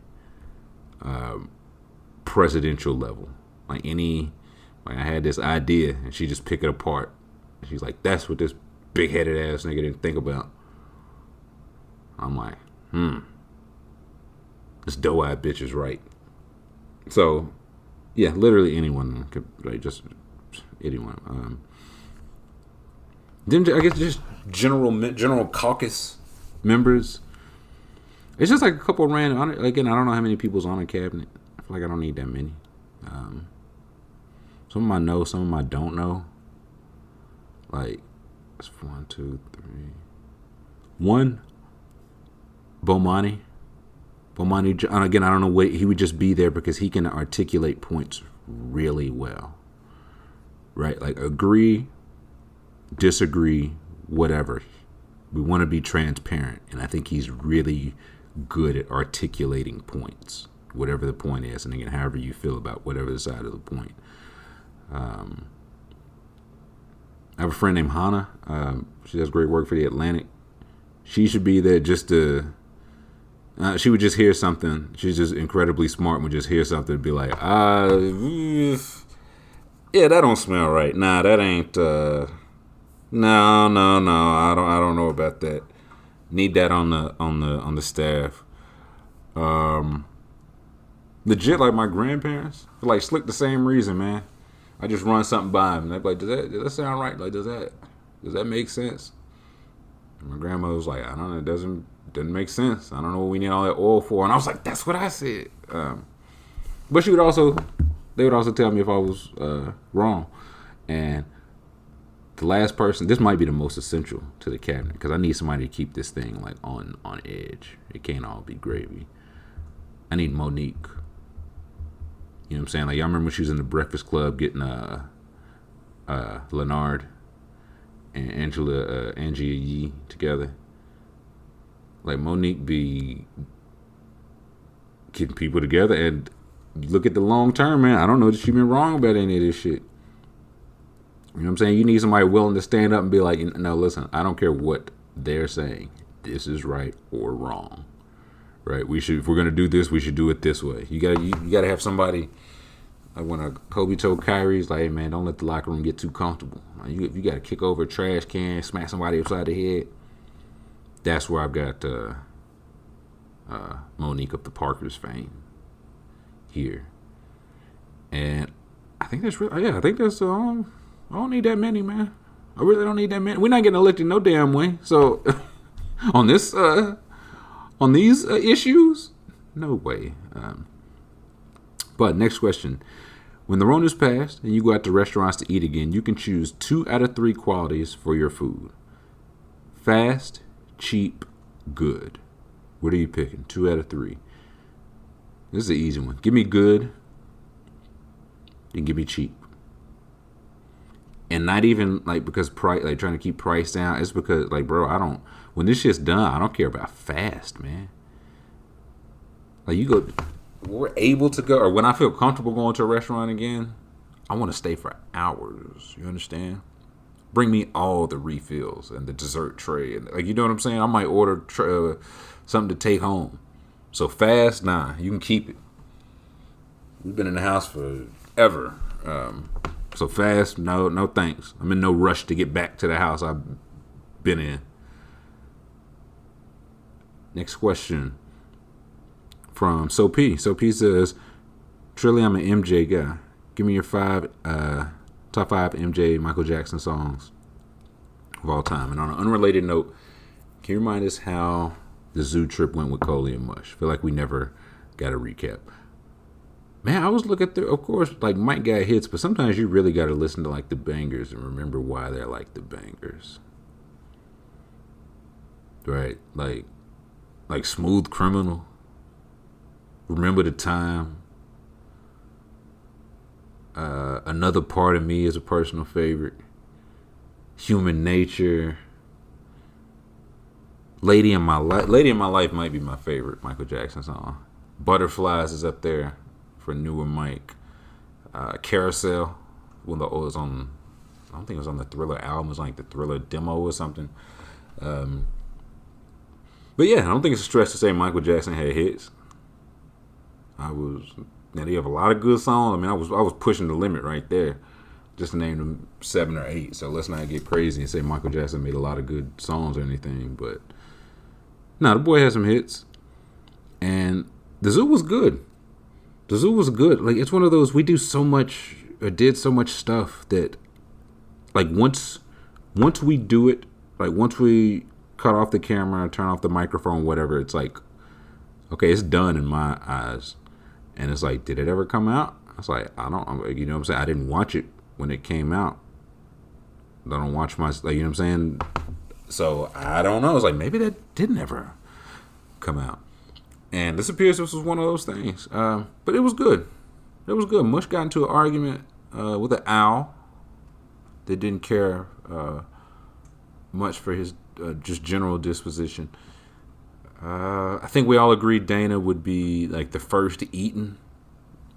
presidential level. Like I had this idea and she just pick it apart. She's like, that's what this big-headed ass nigga didn't think about. I'm like, this doe-eyed bitch is right. So, yeah, literally anyone could, like, just anyone. Then I guess just general caucus members. It's just like a couple of random. Again, I don't know how many people's on a cabinet. I feel like I don't need that many. Some of them I know, some of them I don't know. Like, it's 1, 2, 3. One, Bomani. Again, I don't know what he would just be there because he can articulate points really well. Right? Like, agree, disagree, whatever. We want to be transparent, and I think he's really good at articulating points, whatever the point is, and again, however you feel about whatever the side of the point. I have a friend named Hannah. She does great work for the Atlantic. She should be there just to. She would just hear something. She's just incredibly smart and would just hear something and be like, yeah, that don't smell right. Nah, that ain't. No. I don't know about that. Need that on the staff. Legit, like my grandparents, like slick the same reason, man. I just run something by them. They're like, does that sound right? Like, does that make sense? And my grandmother was like, I don't know, it doesn't make sense. I don't know what we need all that oil for. And I was like, that's what I said. But they would also tell me if I was wrong. And the last person, this might be the most essential to the cabinet because I need somebody to keep this thing like on edge. It can't all be gravy. I need Monique. You know what I'm saying? Like, y'all remember when she was in the Breakfast Club getting Leonard and Angie Yee together? Like Monique be getting people together, and look at the long term, man. I don't know that she been wrong about any of this shit. You know what I'm saying? You need somebody willing to stand up and be like, no, listen, I don't care what they're saying. This is right or wrong. Right? If we're gonna do this, we should do it this way. You gotta have somebody. Like when Kobe told Kyrie, he's like, hey, man, don't let the locker room get too comfortable. Like, you got to kick over a trash can, smack somebody upside the head. That's where I've got Monique of the Parkers fame here. And I think that's really, I think that's, I don't need that many, man. I really don't need that many. We're not getting elected no damn way. So on this, on these issues, no way. But next question. When the Rona's passed and you go out to restaurants to eat again, you can choose 2 out of 3 qualities for your food. Fast, cheap, good. What are you picking? 2 out of 3. This is an easy one. Give me good and give me cheap. And not even like because price, like trying to keep price down. It's because like, bro, when this shit's done, I don't care about fast, man. Like you go, we're able to go, or when I feel comfortable going to a restaurant again, I want to stay for hours. You understand? Bring me all the refills and the dessert tray, and like, you know what I'm saying. I might order something to take home. So fast, nah, you can keep it. We've been in the house forever. So fast, no thanks. I'm in no rush to get back to the house I've been in. Next question. From P says, Trilly, I'm an MJ guy. Give me your top 5 MJ Michael Jackson songs of all time. And on an unrelated note, can you remind us how the zoo trip went with Coley and Mush? Feel like we never got a recap. Man, I was looking through, of course, like Mike got hits, but sometimes you really got to listen to like the bangers and remember why they're like the bangers. Right? Like Smooth Criminal. Remember the Time. Another Part of Me is a personal favorite. Human Nature. Lady in My Life might be my favorite Michael Jackson song. Butterflies is up there for newer Mike. Carousel, I don't think it was on the Thriller album. It was like the Thriller demo or something. But yeah, I don't think it's a stretch to say Michael Jackson had hits. Now they have a lot of good songs. I mean, I was pushing the limit right there, just to name them 7 or 8. So let's not get crazy and say Michael Jackson made a lot of good songs or anything. But no, the boy had some hits, and the zoo was good. The zoo was good. Like, it's one of those, we do so much or did so much stuff that, like, once we do it, like once we cut off the camera, turn off the microphone, whatever, it's like, okay, it's done in my eyes. And it's like, did it ever come out? I was like, you know what I'm saying? I didn't watch it when it came out. I don't watch you know what I'm saying? So I don't know. It's like, maybe that didn't ever come out. And this appears this was one of those things. But it was good. It was good. Mush got into an argument with an owl that didn't care much for his just general disposition. I think we all agreed Dana would be like the first eaten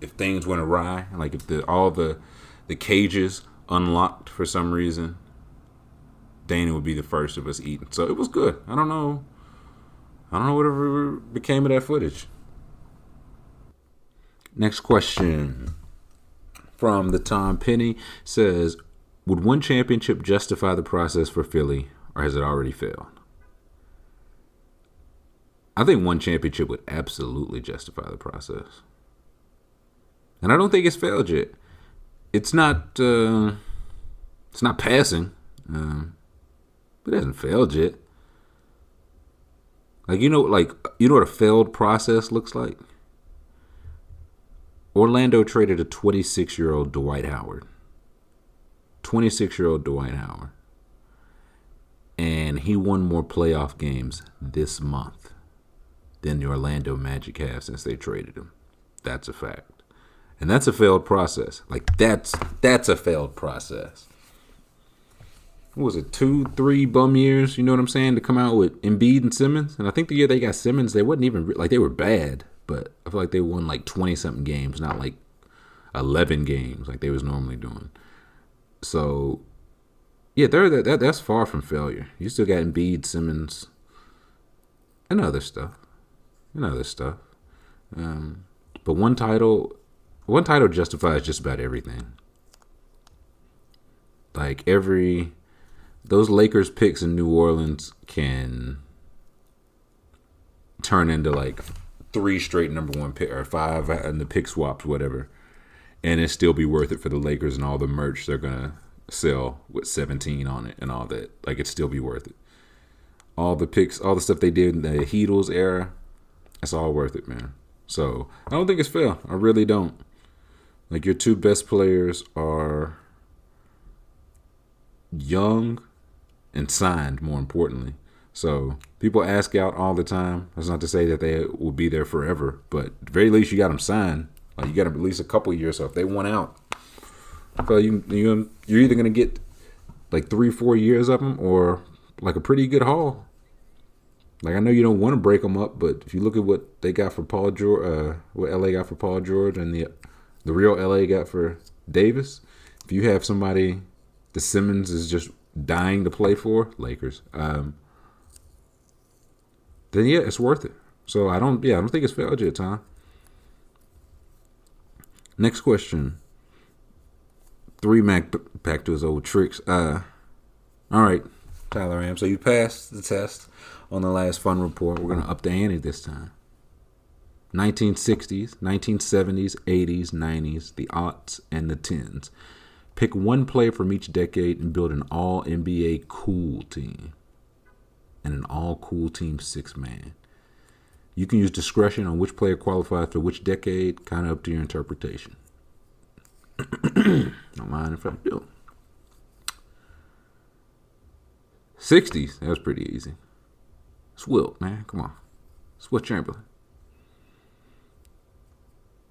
if things went awry, like if all the cages unlocked for some reason. Dana would be the first of us eaten. So it was good. I don't know whatever became of that footage. Next question from the Tom Penny says, would one championship justify the process for Philly, or has it already failed? I think one championship would absolutely justify the process. And I don't think it's failed yet. It's not passing. But it hasn't failed yet. You know what a failed process looks like? Orlando traded a 26-year-old Dwight Howard. 26-year-old Dwight Howard. And he won more playoff games this month than the Orlando Magic have since they traded him. That's a fact. And that's a failed process. That's a failed process. what was it, 2-3 bum years, you know what I'm saying, to come out with Embiid and Simmons. And I think the year they got Simmons, they wasn't even, like, they were bad, but I feel like they won like 20-something games, not like 11 games like they was normally doing. So, yeah, that's far from failure. You still got Embiid, Simmons, and other stuff. But one title justifies just about everything. Like those Lakers picks in New Orleans can turn into like 3 straight number 1 pick or 5 in the pick swaps, whatever, and it still be worth it for the Lakers and all the merch they're gonna sell with 17 on it and all that. Like, it'd still be worth it. All the picks, all the stuff they did in the Heatles era, it's all worth it, man. So I don't think it's fair. I really don't. Like, your 2 best players are young and signed, more importantly. So people ask out all the time. That's not to say that they will be there forever, but at the very least you got them signed. Like, you got them at least a couple years. So if they want out, so you're either gonna get like 3-4 years of them or like a pretty good haul. Like, I know you don't want to break them up, but if you look at what they got for Paul George, what LA got for Paul George, and the real LA got for Davis, if you have somebody the Simmons is just dying to play for, Lakers, then yeah, it's worth it. So I don't think it's failed yet, Tom. Next question. 3 Mac back to his old tricks. All right, Tyler Am. So you passed the test on the last fun report. We're gonna up the ante this time. 1960s, 1970s, 80s, 90s, the aughts, and the tens. Pick one player from each decade and build an all-NBA cool team. And an all-cool team 6-man. You can use discretion on which player qualifies for which decade, kind of up to your interpretation. Don't mind if I do. 60s, that was pretty easy. It's Wilt, man, come on. It's Wilt Chamberlain.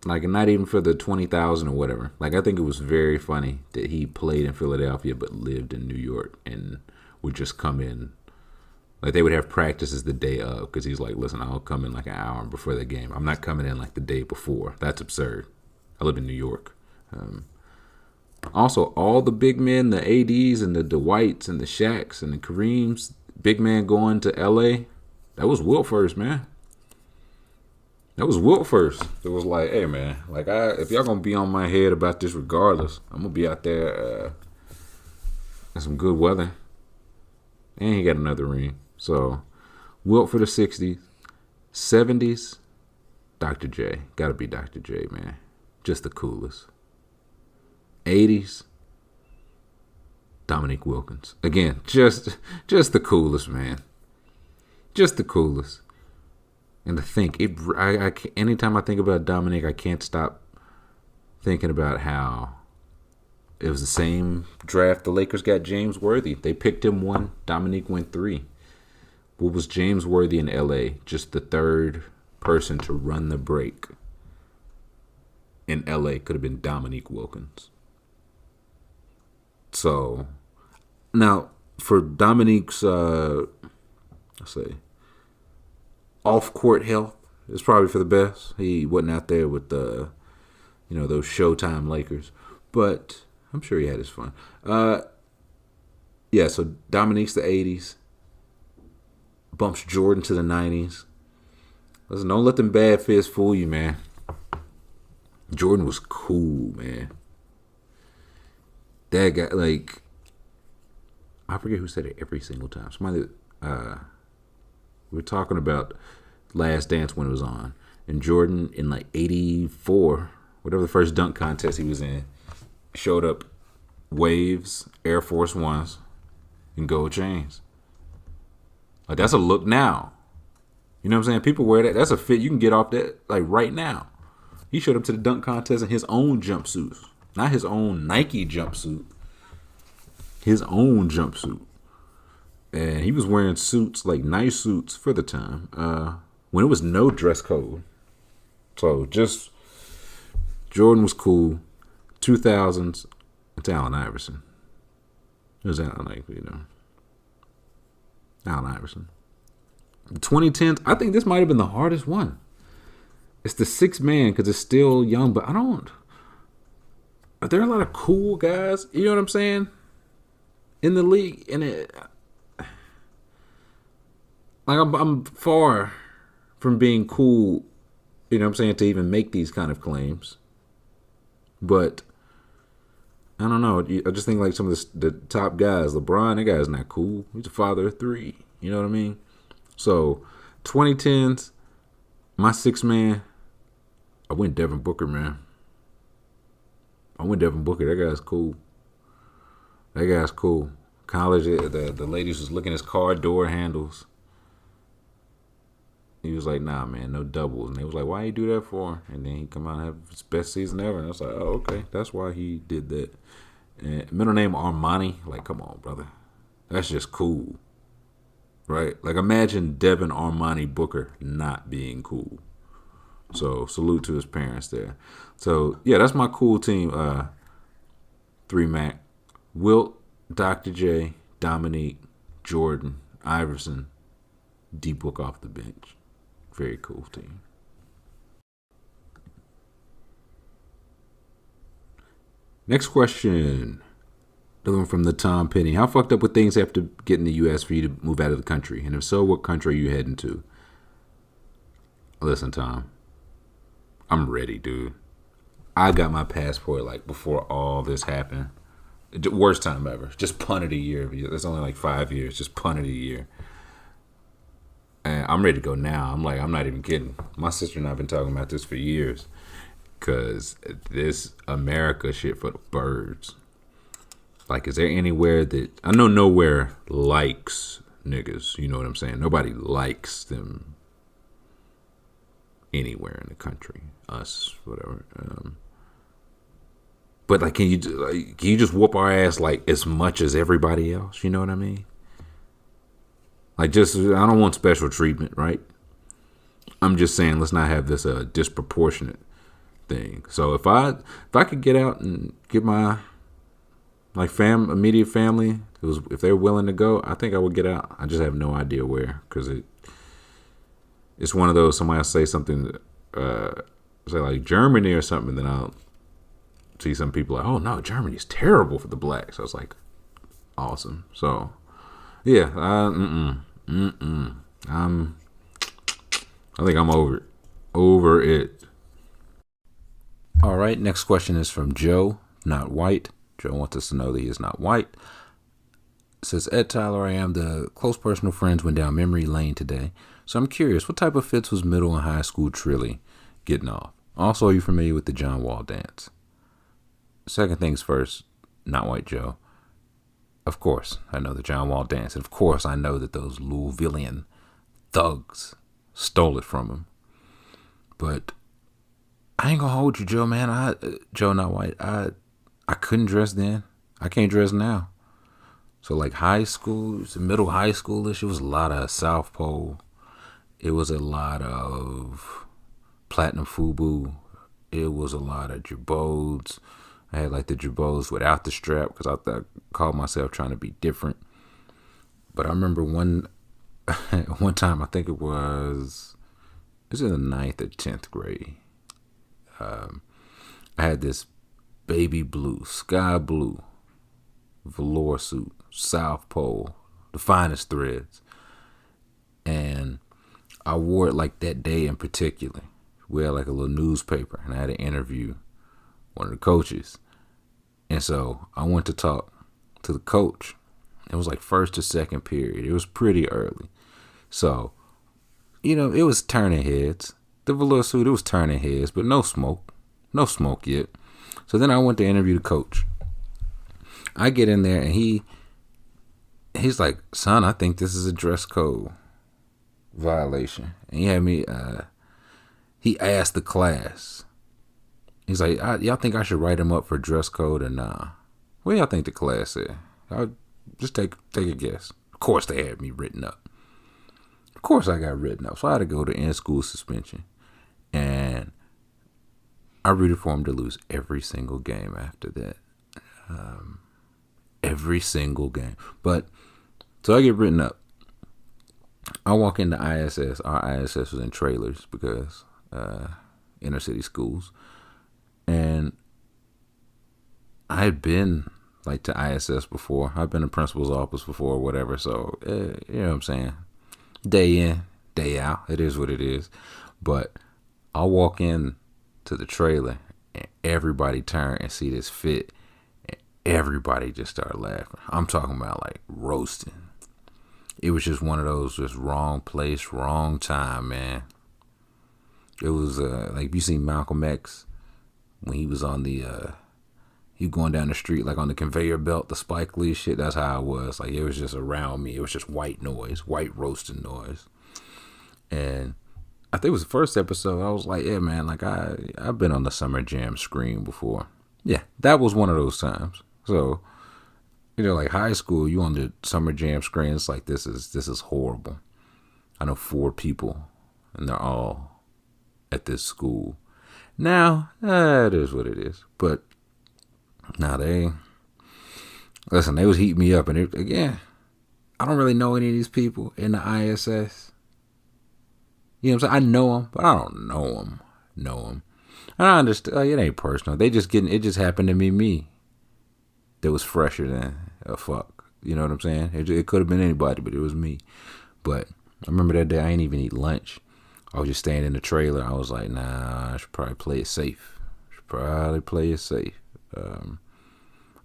Like, not even for the 20,000 or whatever. Like, I think it was very funny that he played in Philadelphia but lived in New York and would just come in. Like, they would have practices the day of because he's like, listen, I'll come in like an hour before the game. I'm not coming in like the day before. That's absurd. I live in New York. Also, all the big men, the ADs and the Dwights and the Shaqs and the Kareems, big man going to LA, that was Wilt first, man. That was Wilt first. It was like, hey, man, like, if y'all gonna be on my head about this regardless, I'm gonna be out there in some good weather. And he got another ring. So, Wilt for the 60s. 70s, Dr. J. Gotta be Dr. J, man. Just the coolest. 80s, Dominique Wilkins. Again, just the coolest, man. Just the coolest. And to think, anytime I think about Dominique, I can't stop thinking about how it was the same draft the Lakers got James Worthy. They picked him 1, Dominique went 3. What was James Worthy in LA? Just the 3rd person to run the break in LA could have been Dominique Wilkins. So, now, for Dominique's, off-court health, it's probably for the best. He wasn't out there with those Showtime Lakers. But I'm sure he had his fun. So Dominique's the 80s. Bumps Jordan to the 90s. Listen, don't let them bad fits fool you, man. Jordan was cool, man. That guy, like, I forget who said it every single time. Somebody, we were talking about Last Dance when it was on. And Jordan, in like 84, whatever the first dunk contest he was in, showed up Waves, Air Force Ones, and gold chains. Like, that's a look now. You know what I'm saying? People wear that. That's a fit you can get off that, like, right now. He showed up to the dunk contest in his own jumpsuits. Not his own Nike jumpsuit. His own jumpsuit. And he was wearing suits, like nice suits for the time, when it was no dress code. So just, Jordan was cool. 2000s, it's Allen Iverson. It was Allen Iverson. The 2010s, I think this might have been the hardest one. It's the sixth man because it's still young, but are there a lot of cool guys? You know what I'm saying? In the league, I'm far from being cool. You know what I'm saying, to even make these kind of claims. But I don't know. I just think like some of the top guys, LeBron, that guy's not cool. He's a father of three. You know what I mean? So 2010s, my sixth man, I went Devin Booker, man. That guy's cool. College, the ladies was looking at his car door handles. He was like, nah, man, no doubles. And they was like, why you do that for? And then he come out and have his best season ever. And I was like, oh, okay. That's why he did that. And middle name Armani. Like, come on, brother. That's just cool. Right? Like, imagine Devin Armani Booker not being cool. So, salute to his parents there. So, yeah, that's my cool team. 3-Mac. Wilt, Dr. J, Dominique, Jordan, Iverson, D-Book off the bench. Very cool team. Next question. Another one from the Tom Penny. How fucked up would things have to get in the U.S. for you to move out of the country? And if so, what country are you heading to? Listen, Tom. I'm ready, dude. I got my passport like before all this happened. The worst time ever. Just punted a year. That's only like 5 years. Just punted a year. And I'm ready to go now. I'm not even kidding. My sister and I have been talking about this for years. Because this America shit for the birds. Like, is there anywhere that... I know nowhere likes niggas. You know what I'm saying? Nobody likes them anywhere in the country. Us, whatever. But, like, can you just whoop our ass, like, as much as everybody else? You know what I mean? Like, I don't want special treatment, right? I'm just saying, let's not have this disproportionate thing. So if I could get out and get my immediate family, if they're willing to go, I think I would get out. I just have no idea where, because it's one of those. Somebody will say something, say like Germany or something, then I'll see some people like, oh no, Germany's terrible for the blacks. I was like, awesome. So yeah, I think I'm over it. All right, next question is from Joe, not white. Joe wants us to know that he is not white. It says, Ed Tyler, I am the close personal friends went down memory lane today. So I'm curious, what type of fits was middle and high school Trilly getting off? Also, are you familiar with the John Wall dance? Second things first, not white Joe. Of course, I know the John Wall dance. And of course, I know that those Louisvillian thugs stole it from him. But I ain't gonna hold you, Joe, man. Joe, not white. I couldn't dress then. I can't dress now. So like high school, middle high schoolish, it was a lot of South Pole. It was a lot of Platinum Fubu. It was a lot of Jabots. I had like the Jabots without the strap because I called myself trying to be different. But I remember one time, I think it was in the 9th or 10th grade. I had this baby blue, sky blue velour suit, South Pole, the finest threads. And I wore it like that day in particular. We had like a little newspaper and I had to interview one of the coaches. And so I went to talk to the coach. It was like first or second period. It was pretty early. So, it was turning heads. The velour suit, it was turning heads, but no smoke. No smoke yet. So then I went to interview the coach. I get in there and he's like, son, I think this is a dress code violation. And he had me, he asked the class. He's like, y'all think I should write him up for dress code or nah? What do y'all think the class said? I'll just take a guess. Of course they had me written up. Of course I got written up. So I had to go to in-school suspension. And I rooted for him to lose every single game after that. every single game. But so I get written up. I walk into ISS. Our ISS was in trailers because inner city schools, and I had been like to ISS before. I've been in principal's office before, or whatever. So you know what I'm saying. Day in, day out. It is what it is. But I'll walk in to the trailer, and everybody turn and see this fit, and everybody just start laughing. I'm talking about like roasting. It was just one of those just wrong place, wrong time, man. It was like you see Malcolm X when he was on the he going down the street like on the conveyor belt, the Spike Lee shit. That's how it was. Like it was just around me. It was just white noise, white roasting noise. And I think it was the first episode. I was like, yeah, man, like I've been on the Summer Jam screen before. Yeah, that was one of those times. So, you know, like high school, you on the Summer Jam screen. It's like this is horrible. I know 4 people, and they're all at this school. Now, it is what it is. But now they was heating me up, and again, I don't really know any of these people in the ISS. You know what I'm saying? I know them, but I don't know them. And I understand, like, it ain't personal. It just happened to be me that was fresher than a fuck. You know what I'm saying? It could have been anybody, but it was me. But I remember that day I ain't even eat lunch. I was just staying in the trailer. I was like, nah, I should probably play it safe. I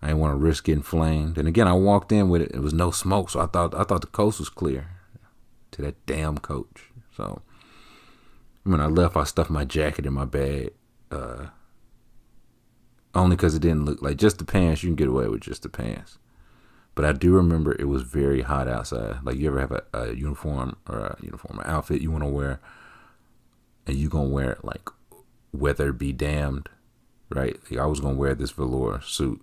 didn't want to risk getting flamed. And again, I walked in with it. It was no smoke, so I thought the coast was clear to that damn coach. So when I left, I stuffed my jacket in my bag. Only because it didn't look like just the pants. You can get away with just the pants. But I do remember it was very hot outside. Like you ever have a uniform or an outfit you want to wear, and you gonna wear it like weather be damned, right? Like I was gonna wear this velour suit,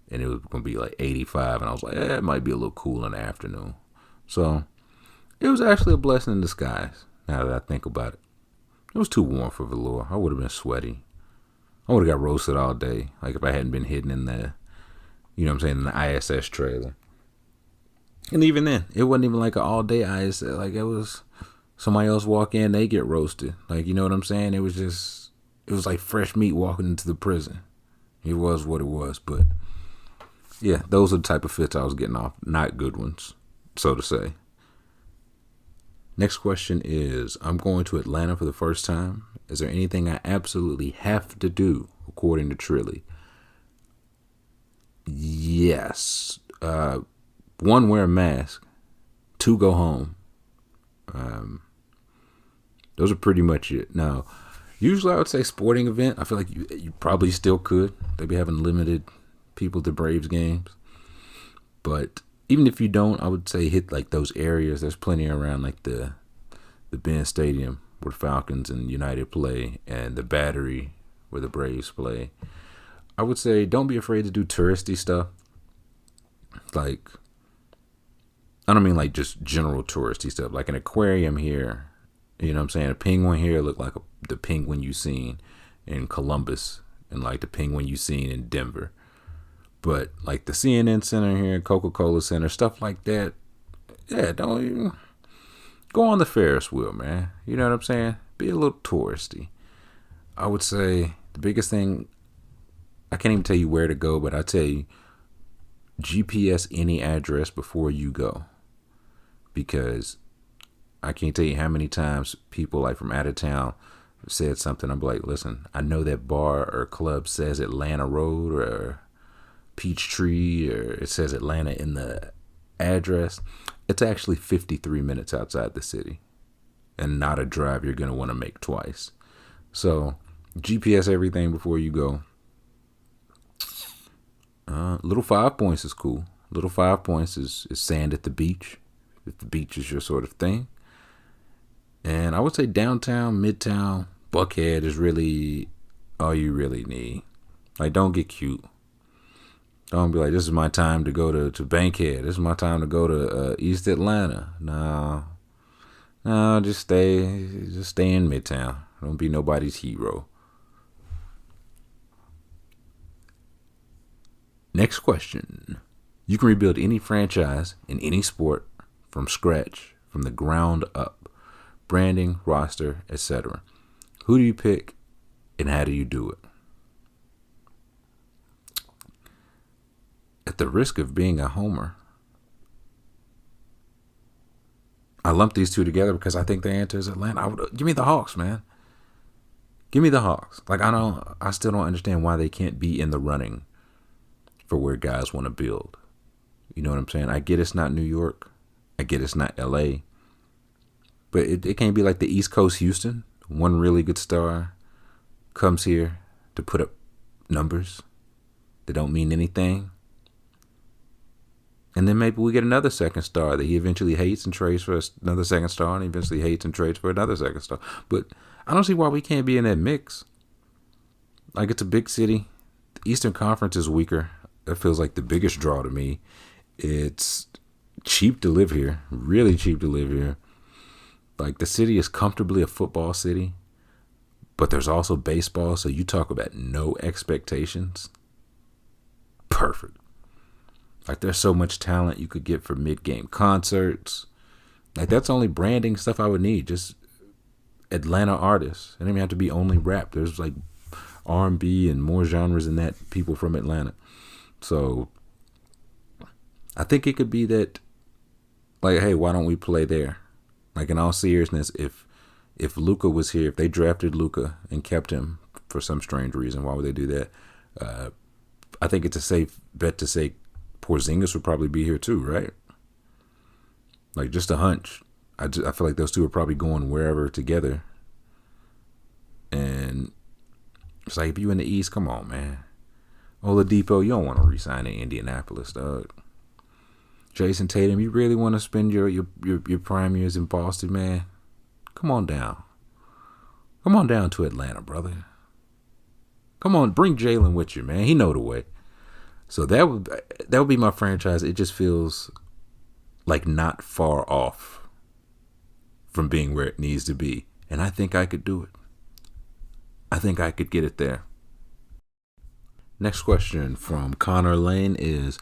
and it was gonna be like 85, and I was like, it might be a little cool in the afternoon. So it was actually a blessing in disguise. Now that I think about it, it was too warm for velour. I would have been sweaty. I would have got roasted all day, like if I hadn't been hidden in the, you know what I'm saying, in the ISS trailer. And even then, it wasn't even like an all day ISS. Like it was somebody else walk in, they get roasted. Like, you know what I'm saying? It was like fresh meat walking into the prison. It was what it was. But yeah, those are the type of fits I was getting off. Not good ones, so to say. Next question is, I'm going to Atlanta for the first time. Is there anything I absolutely have to do according to Trilly? Yes. 1, wear a mask. 2, go home. Those are pretty much it. Now, usually I would say sporting event. I feel like you probably still could. They be having limited people to Braves games. But even if you don't, I would say hit like those areas. There's plenty around like the Ben Stadium where the Falcons and United play, and the Battery where the Braves play. I would say don't be afraid to do touristy stuff. Like, I don't mean like just general touristy stuff. Like an aquarium here, you know what I'm saying? A penguin here look like the penguin you seen in Columbus, and like the penguin you seen in Denver. But like the CNN Center here, Coca-Cola Center, stuff like that, yeah, don't even go on the Ferris wheel, man. You know what I'm saying? Be a little touristy. I would say the biggest thing, I can't even tell you where to go, but I tell you, GPS any address before you go. Because I can't tell you how many times people like from out of town said something. I'm like, listen, I know that bar or club says Atlanta Road or Peachtree, or it says Atlanta in the address. It's actually 53 minutes outside the city, and not a drive you're going to want to make twice. So GPS everything before you go. Little 5 points is cool. Little 5 points is sand at the beach, if the beach is your sort of thing. And I would say downtown, midtown, Buckhead is really all you really need. Like, don't get cute. Don't be like, this is my time to go to Bankhead. This is my time to go to East Atlanta. No, just stay in Midtown. Don't be nobody's hero. Next question. You can rebuild any franchise in any sport from scratch, from the ground up. Branding, roster, etc. Who do you pick and how do you do it? At the risk of being a homer, I lump these two together because I think the answer is Atlanta. Give me the Hawks, man. Give me the Hawks. Like, I still don't understand why they can't be in the running for where guys want to build. You know what I'm saying? I get it's not New York. I get it's not LA. But it can't be like the East Coast Houston. One really good star comes here to put up numbers that don't mean anything. And then maybe we get another second star that he eventually hates and trades for another second star, and eventually hates and trades for another second star. But I don't see why we can't be in that mix. Like, it's a big city. The Eastern Conference is weaker. That feels like the biggest draw to me. It's cheap to live here, really cheap to live here. Like, the city is comfortably a football city, but there's also baseball. So you talk about no expectations. Perfect. Like, there's so much talent you could get for mid-game concerts. Like, that's only branding stuff I would need. Just Atlanta artists. It doesn't even have to be only rap. There's like R&B and more genres than that. People from Atlanta. So I think it could be that, like, hey, why don't we play there? Like, in all seriousness, if Luka was here, if they drafted Luka and kept him for some strange reason, why would they do that? I think it's a safe bet to say Porzingis would probably be here too, right? Like, just a hunch. I feel like those two are probably going wherever together. And it's like, if you in the East, come on, man. Oladipo, you don't want to resign in Indianapolis, dog. Jason Tatum, you really want to spend your prime years in Boston, man? Come on down. Come on down to Atlanta, brother. Come on, bring Jalen with you, man. He know the way. So that would be my franchise. It just feels like not far off from being where it needs to be. And I think I could do it. I think I could get it there. Next question from Connor Lane is,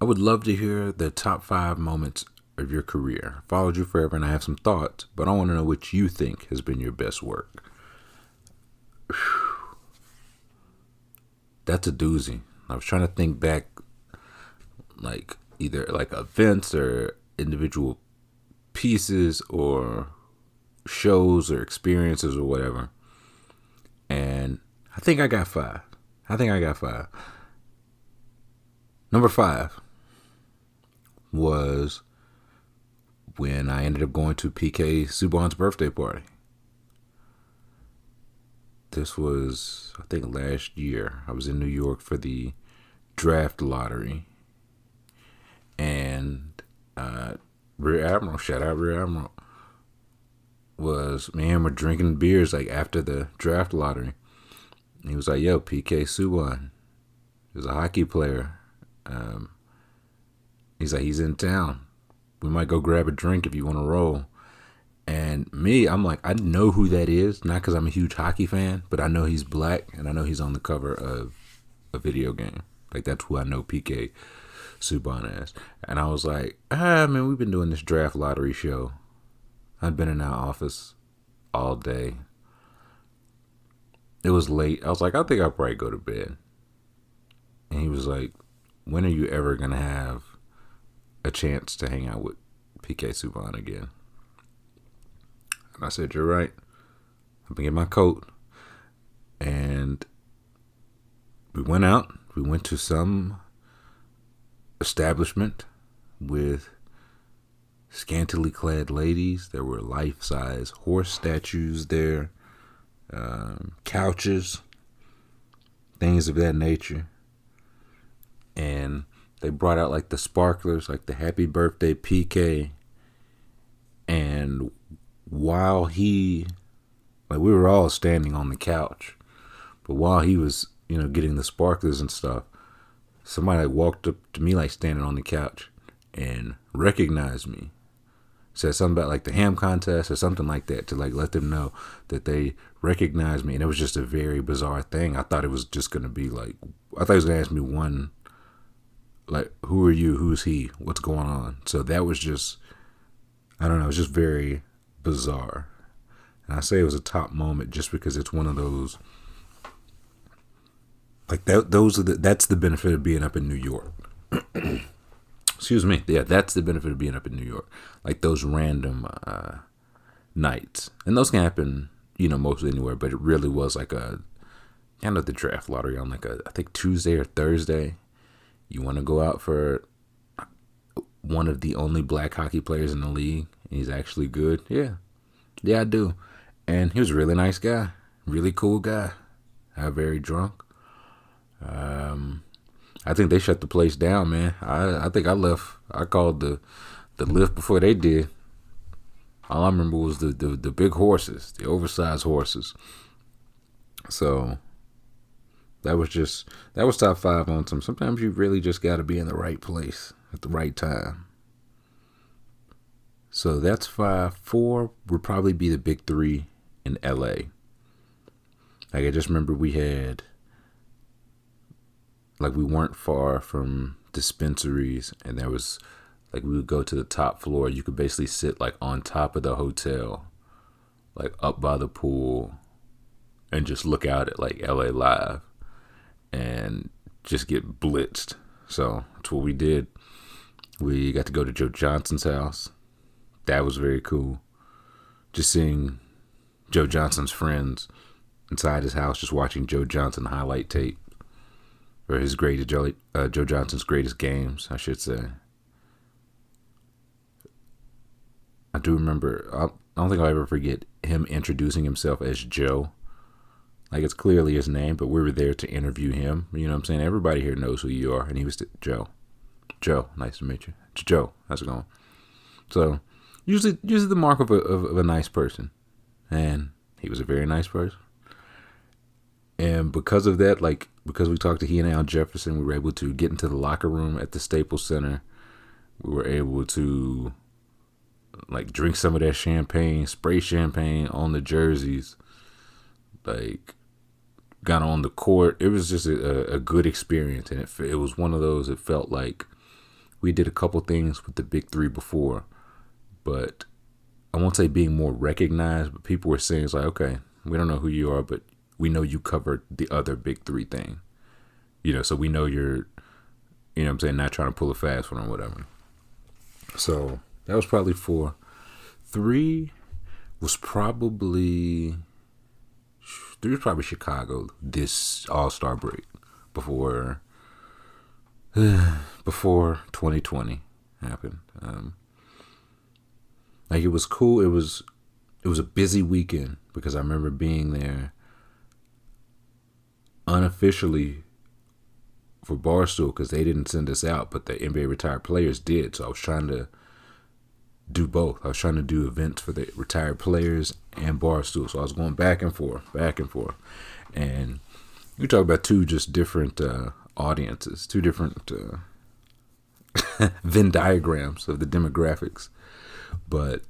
I would love to hear the top 5 moments of your career. I followed you forever and I have some thoughts, but I want to know what you think has been your best work. Whew. That's a doozy. I was trying to think back, like, either like events or individual pieces or shows or experiences or whatever. And I think I got 5. Number 5 was when I ended up going to PK Subban's birthday party. This was, I think, last year. I was in New York for the draft lottery. And Rear Admiral, shout out Rear Admiral, me and him were drinking beers like after the draft lottery. And he was like, yo, PK Subban. He was a hockey player. He's like, he's in town. We might go grab a drink if you want to roll. And me, I'm like, I know who that is. Not because I'm a huge hockey fan, but I know he's black and I know he's on the cover of a video game. Like, that's who I know PK Subban as. And I was like, man, we've been doing this draft lottery show. I'd been in our office all day. It was late. I was like, I think I'll probably go to bed. And he was like, when are you ever going to have a chance to hang out with PK Subban again? And I said, you're right. I'm going to get my coat. And we went out. We went to some establishment with scantily clad ladies. There were life-size horse statues there, couches, things of that nature. And they brought out like the sparklers, like the happy birthday PK. And while we were all standing on the couch, but while he was, getting the sparklers and stuff, somebody walked up to me, like standing on the couch, and recognized me. Said something about like the ham contest or something like that to like let them know that they recognized me. And it was just a very bizarre thing. I thought it was just going to be like, I thought he was going to ask me one like, who are you? Who's he? What's going on? So that was just, I don't know, it was just very bizarre. And I say it was a top moment just because it's one of those, like that's the benefit of being up in New York. Excuse me. Yeah, that's the benefit of being up in New York. Like those random nights. And those can happen, mostly anywhere, but it really was like the draft lottery on like I think Tuesday or Thursday. You want to go out for one of the only black hockey players in the league, and he's actually good. Yeah, I do. And he was a really nice guy, really cool guy. Very drunk. I think they shut the place down, man. I think I left. I called the lift before they did. All I remember was the big horses, the oversized horses. So that was top 5 on some. Sometimes you really just got to be in the right place at the right time. So that's 5. 4 would probably be the big 3 in LA. Like I just remember we weren't far from dispensaries, and there was like we would go to the top floor. You could basically sit like on top of the hotel, like up by the pool, and just look out at like LA Live and just get blitzed. So that's what we did. We got to go to Joe Johnson's house. That was very cool. Just seeing Joe Johnson's friends inside his house, just watching Joe Johnson highlight tape, or his Joe Johnson's greatest games, I should say. I do remember, I don't think I'll ever forget him introducing himself as Joe. Like, it's clearly his name, but we were there to interview him. You know what I'm saying? Everybody here knows who you are. And he was Joe. Joe, nice to meet you. Joe, how's it going? So, usually the mark of a nice person. And he was a very nice person. And because of that, because we talked to he and Al Jefferson, we were able to get into the locker room at the Staples Center. We were able to drink some of that champagne, spray champagne on the jerseys, got on the court. It was just a good experience, and it was one of those. It felt like we did a couple things with the big 3 before, but I won't say being more recognized, but people were saying it's like, okay, we don't know who you are, but we know you covered the other big 3 thing, so we know you're, what I'm saying, not trying to pull a fast one or whatever. So that was probably 4. 3 was probably Chicago this All-Star break before 2020 happened. It was cool. It was a busy weekend because I remember being there unofficially for Barstool because they didn't send us out, but the NBA retired players did. So I was trying to do both. I was trying to do events for the retired players and Barstool. So I was going back and forth. And you talk about 2 just different audiences, 2 different Venn diagrams of the demographics. But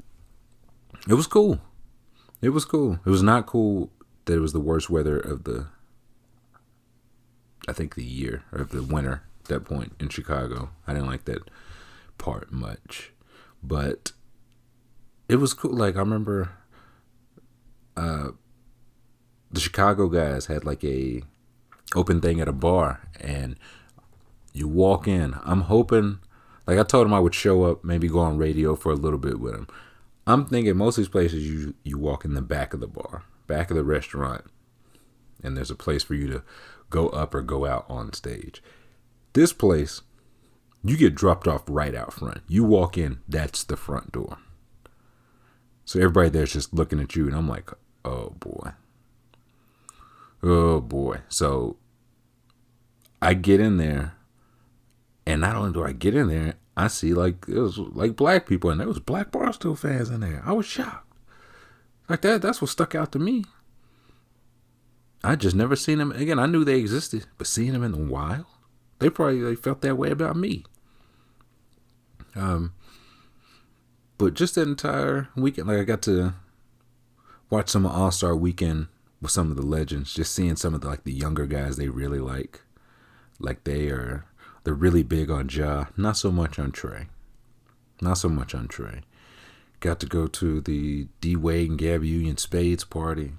it was cool. It was not cool that it was the worst weather of the year, or of the winter at that point in Chicago. I didn't like that part much. But it was cool. I remember the Chicago guys had a open thing at a bar, and you walk in. I'm hoping, I told him I would show up, maybe go on radio for a little bit with him. I'm thinking most of these places you walk in the back of the bar, back of the restaurant, and there's a place for you to go up or go out on stage. This place, you get dropped off right out front. You walk in, that's the front door. So everybody there's just looking at you, and I'm like, oh boy. So I get in there, and not only do I get in there, I see it was black people, and there was black Barstool fans in there. I was shocked. That's what stuck out to me. I just never seen them again. I knew they existed, but seeing them in the wild, they probably felt that way about me. But just that entire weekend, I got to watch some of All-Star Weekend with some of the legends, just seeing some of the younger guys they really like they are They're really big on Ja, not so much on Trey. Not so much on Trey. Got to go to the D Wade and Gabby Union Spades party.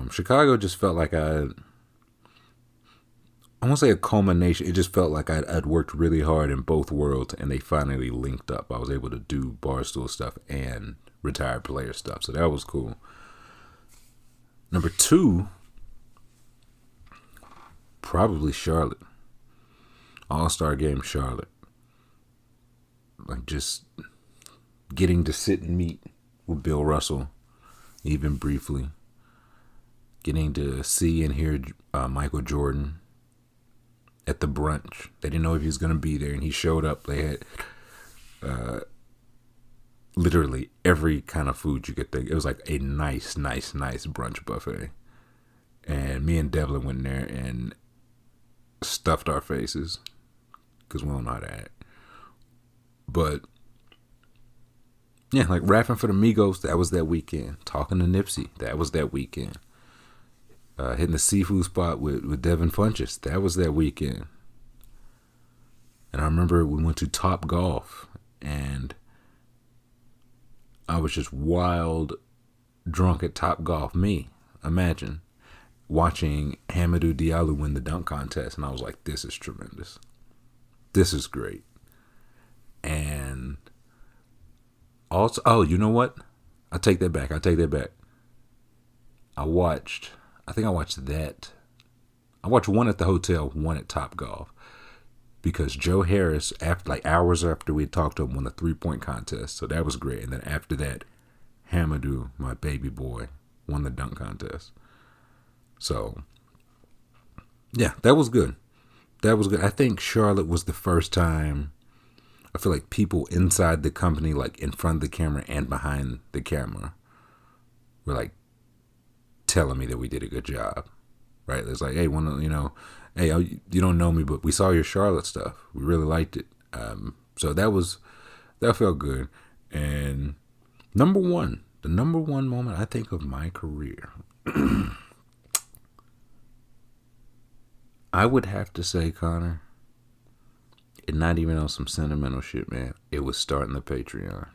Chicago just felt like I won't say a culmination. It just felt like I'd worked really hard in both worlds, and they finally linked up. I was able to do Barstool stuff and retired player stuff, so that was cool. Number 2, probably Charlotte. All-Star Game Charlotte. Like, just getting to sit and meet with Bill Russell, even briefly. Getting to see and hear Michael Jordan at the brunch. They didn't know if he was going to be there, and he showed up. They had literally every kind of food you could think. It was like a nice brunch buffet. And me and Devlin went in there and stuffed our faces because we don't know how to act. But yeah, like rapping for the Migos, that was that weekend. Talking to Nipsey, that was that weekend. Hitting the seafood spot with Devin Funches, that was that weekend. And I remember we went to Top Golf, and I was just wild drunk at Top Golf. Me, imagine watching Hamidou Diallo win the dunk contest, and I was like, this is tremendous. This is great. And also, oh, you know what? I take that back. I think I watched that. I watched one at the hotel, one at Top Golf. Because Joe Harris, after like hours after we talked to him, won the 3-point contest. So that was great. And then after that, Hamidou, my baby boy, won the dunk contest. So, yeah, that was good. I think Charlotte was the first time I feel like people inside the company, like in front of the camera and behind the camera, were like telling me that we did a good job. Right? It's like, hey, hey, you don't know me, but we saw your Charlotte stuff. We really liked it. So that felt good. And the number one moment I think of my career, I would have to say, Connor, and not even on some sentimental shit, man, it was starting the Patreon.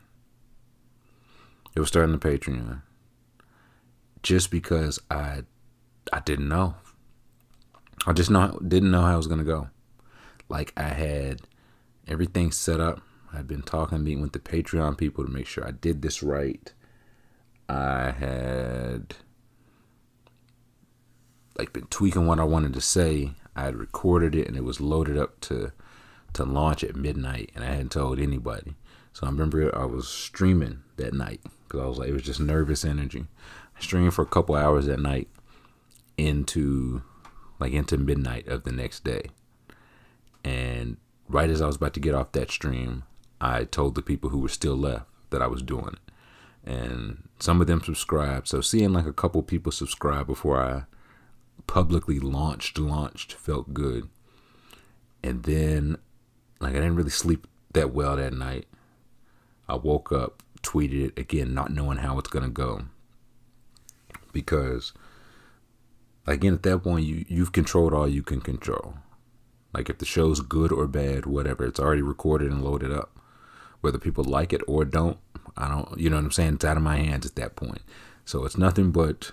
Just because I didn't know. I just didn't know how it was going to go. Like, I had everything set up. I'd been meeting with the Patreon people to make sure I did this right. I had like been tweaking what I wanted to say. I had recorded it and it was loaded up to launch at midnight, and I hadn't told anybody. So I remember I was streaming that night because I was like, it was just nervous energy. I streamed for a couple hours that night into midnight of the next day. And right as I was about to get off that stream, I told the people who were still left that I was doing it. And some of them subscribed. So seeing like a couple people subscribe before I publicly launched felt good. And then like I didn't really sleep that well that night. I woke up, tweeted it again, not knowing how it's gonna go. Because again, at that point, you've controlled all you can control. Like if the show's good or bad, whatever, it's already recorded and loaded up. Whether people like it or don't, I don't, you know what I'm saying? It's out of my hands at that point. So it's nothing but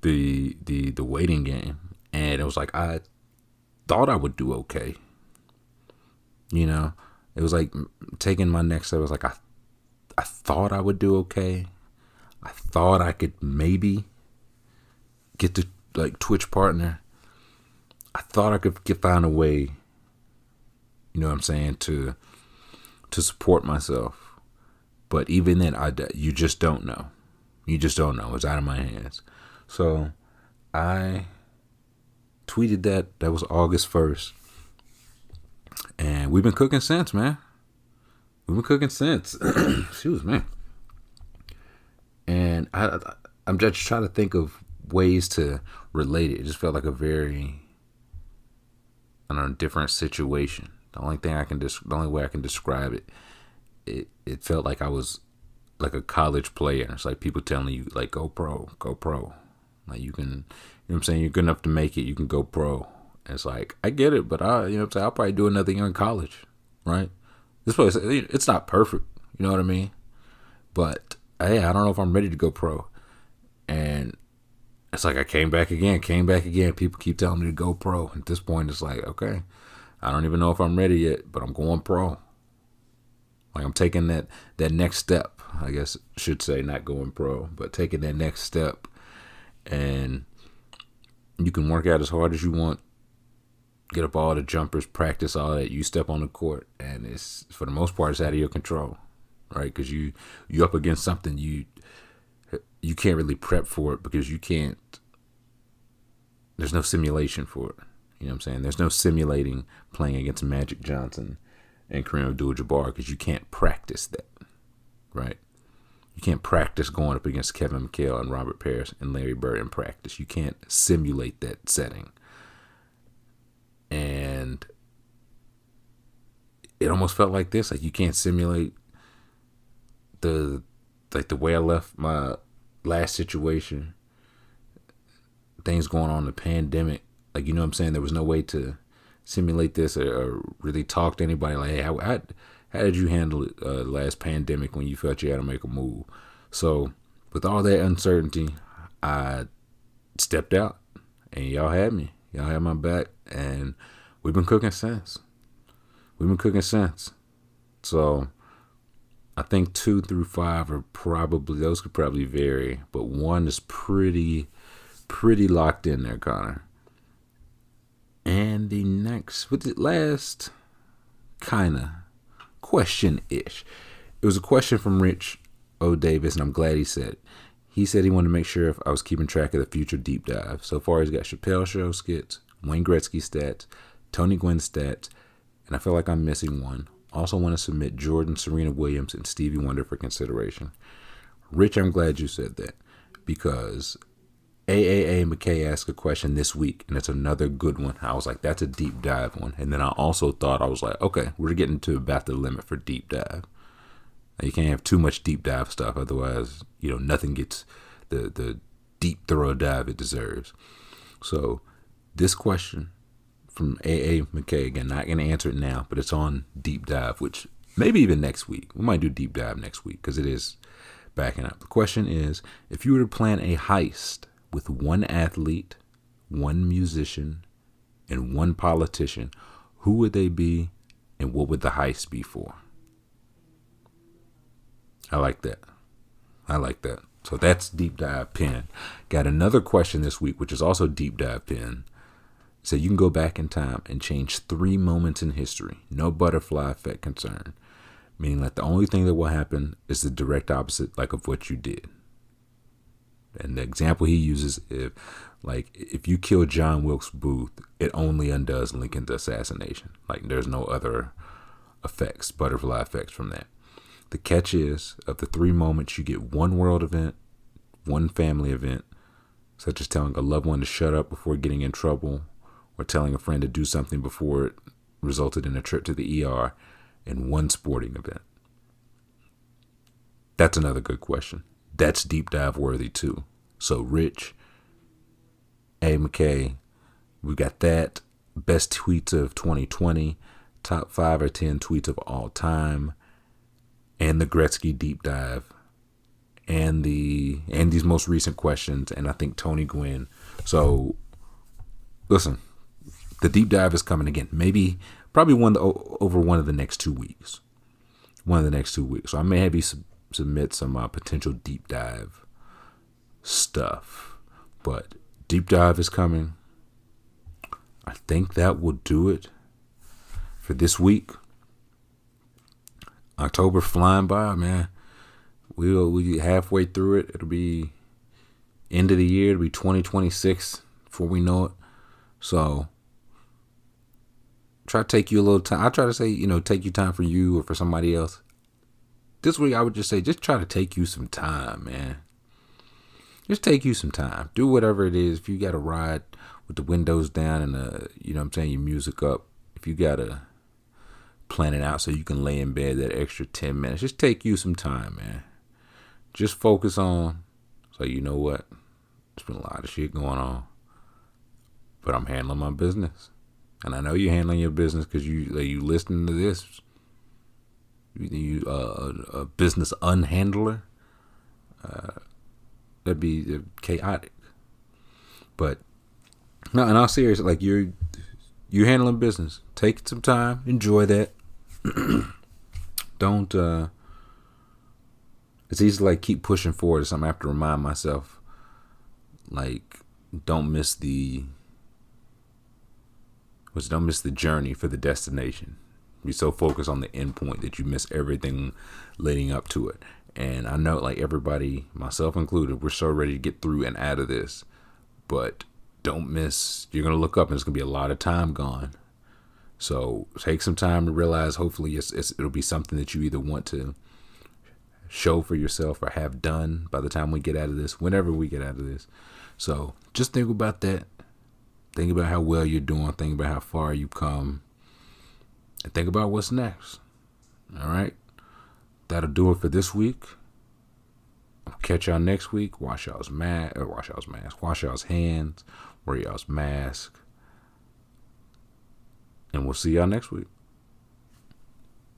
the waiting game. And it was like, I thought I would do okay. You know, it was like taking my next step. It was like, I thought I would do okay. I thought I could maybe get to like Twitch partner. I thought I could find a way, you know what I'm saying, to support myself. But even then, you just don't know. It's out of my hands. So I tweeted that was August 1st. And we've been cooking since, man. Excuse me. And I'm just trying to think of ways to relate it. It just felt like a very, different situation. The only way I can describe it, it felt like I was like a college player. It's like people telling you, like, go pro. Like you can, you know what I'm saying? You're good enough to make it. You can go pro. And it's like, I get it, but I'll probably do another year in college, right? This place, it's not perfect, you know what I mean? But hey, I don't know if I'm ready to go pro. And it's like I came back again. People keep telling me to go pro. At this point, it's like, okay, I don't even know if I'm ready yet, but I'm going pro. Like I'm taking that next step. I guess I should say not going pro, but taking that next step. And you can work out as hard as you want, get up all the jumpers, practice all that. You step on the court, and it's for the most part it's out of your control, right? Because you up against something you can't really prep for it because you can't. There's no simulation for it. You know what I'm saying? There's no simulating playing against Magic Johnson and Kareem Abdul-Jabbar because you can't practice that, right? You can't practice going up against Kevin McHale and Robert Parrish and Larry Bird in practice. You can't simulate that setting. And it almost felt like this, like you can't simulate the way I left my last situation, things going on in the pandemic. Like, you know what I'm saying? There was no way to simulate this or really talk to anybody. Like, hey, how did you handle it last pandemic when you felt you had to make a move? So with all that uncertainty, I stepped out and y'all had me. Y'all had my back, and we've been cooking since. So I think 2 through 5 are those could probably vary, but 1 is pretty locked in there, Connor. And the last kind of question-ish. It was a question from Rich O. Davis, and I'm glad he said it. He said he wanted to make sure if I was keeping track of the future deep dive. So far, he's got Chappelle Show skits, Wayne Gretzky stats, Tony Gwynn stats, and I feel like I'm missing one. Also want to submit Jordan, Serena Williams, and Stevie Wonder for consideration. Rich, I'm glad you said that because AAA McKay asked a question this week, and it's another good one. I was like, that's a deep dive one. And then I also thought, I was like, okay, we're getting to about the limit for deep dive. Now, you can't have too much deep dive stuff, otherwise, nothing gets the deep, thorough dive it deserves. So this question from AA McKay, again, not going to answer it now, but it's on deep dive, which maybe even next week. We might do deep dive next week because it is backing up. The question is, if you were to plan a heist with 1 athlete, 1 musician, and 1 politician, who would they be and what would the heist be for? I like that. So that's deep dive pen. Got another question this week, which is also deep dive pen. So you can go back in time and change 3 moments in history. No butterfly effect concern. Meaning that the only thing that will happen is the direct opposite of what you did. And the example he uses, if you kill John Wilkes Booth, it only undoes Lincoln's assassination. There's no other effects, butterfly effects from that. The catch is, of the 3 moments, you get 1 world event, 1 family event, such as telling a loved one to shut up before getting in trouble, or telling a friend to do something before it resulted in a trip to the ER, and 1 sporting event. That's another good question. That's deep dive worthy too. So Rich, A. McKay, we got that. Best tweets of 2020, top 5 or 10 tweets of all time, and the Gretzky deep dive, and these most recent questions, and I think Tony Gwynn. So listen, the deep dive is coming again. Probably over one of the next 2 weeks. So I may have you submit some potential deep dive stuff, but deep dive is coming. I think that will do it for this week. October flying by, man. We halfway through it. It'll be end of the year. It'll be 2026 before we know it. So try to take you a little time. I try to say, take you time for you or for somebody else. This week, I would just say, just try to take you some time, man. Just take you some time. Do whatever it is. If you got to ride with the windows down and, your music up. If you got to plan it out so you can lay in bed that extra 10 minutes. Just take you some time, man. Just focus on, so you know what? There's been a lot of shit going on. But I'm handling my business. And I know you're handling your business because you listening to this. You a business unhandler. That'd be chaotic. But no, in all seriousness, like you're handling business. Take some time, enjoy that. Don't. It's easy to like keep pushing forward. It's something I have to remind myself. Like, don't miss the journey for the destination. Be so focused on the end point that you miss everything leading up to it. And I know, like, everybody, myself included, we're so ready to get through and out of this. But don't miss, you're going to look up and there's going to be a lot of time gone. So take some time to realize, hopefully it'll be something that you either want to show for yourself or have done by the time we get out of this, whenever we get out of this. So just think about that. Think about how well you're doing. Think about how far you've come. And think about what's next. All right? That'll do it for this week. I'll catch y'all next week. Wash y'all's mask. Wash y'all's hands. Wear y'all's mask. And we'll see y'all next week.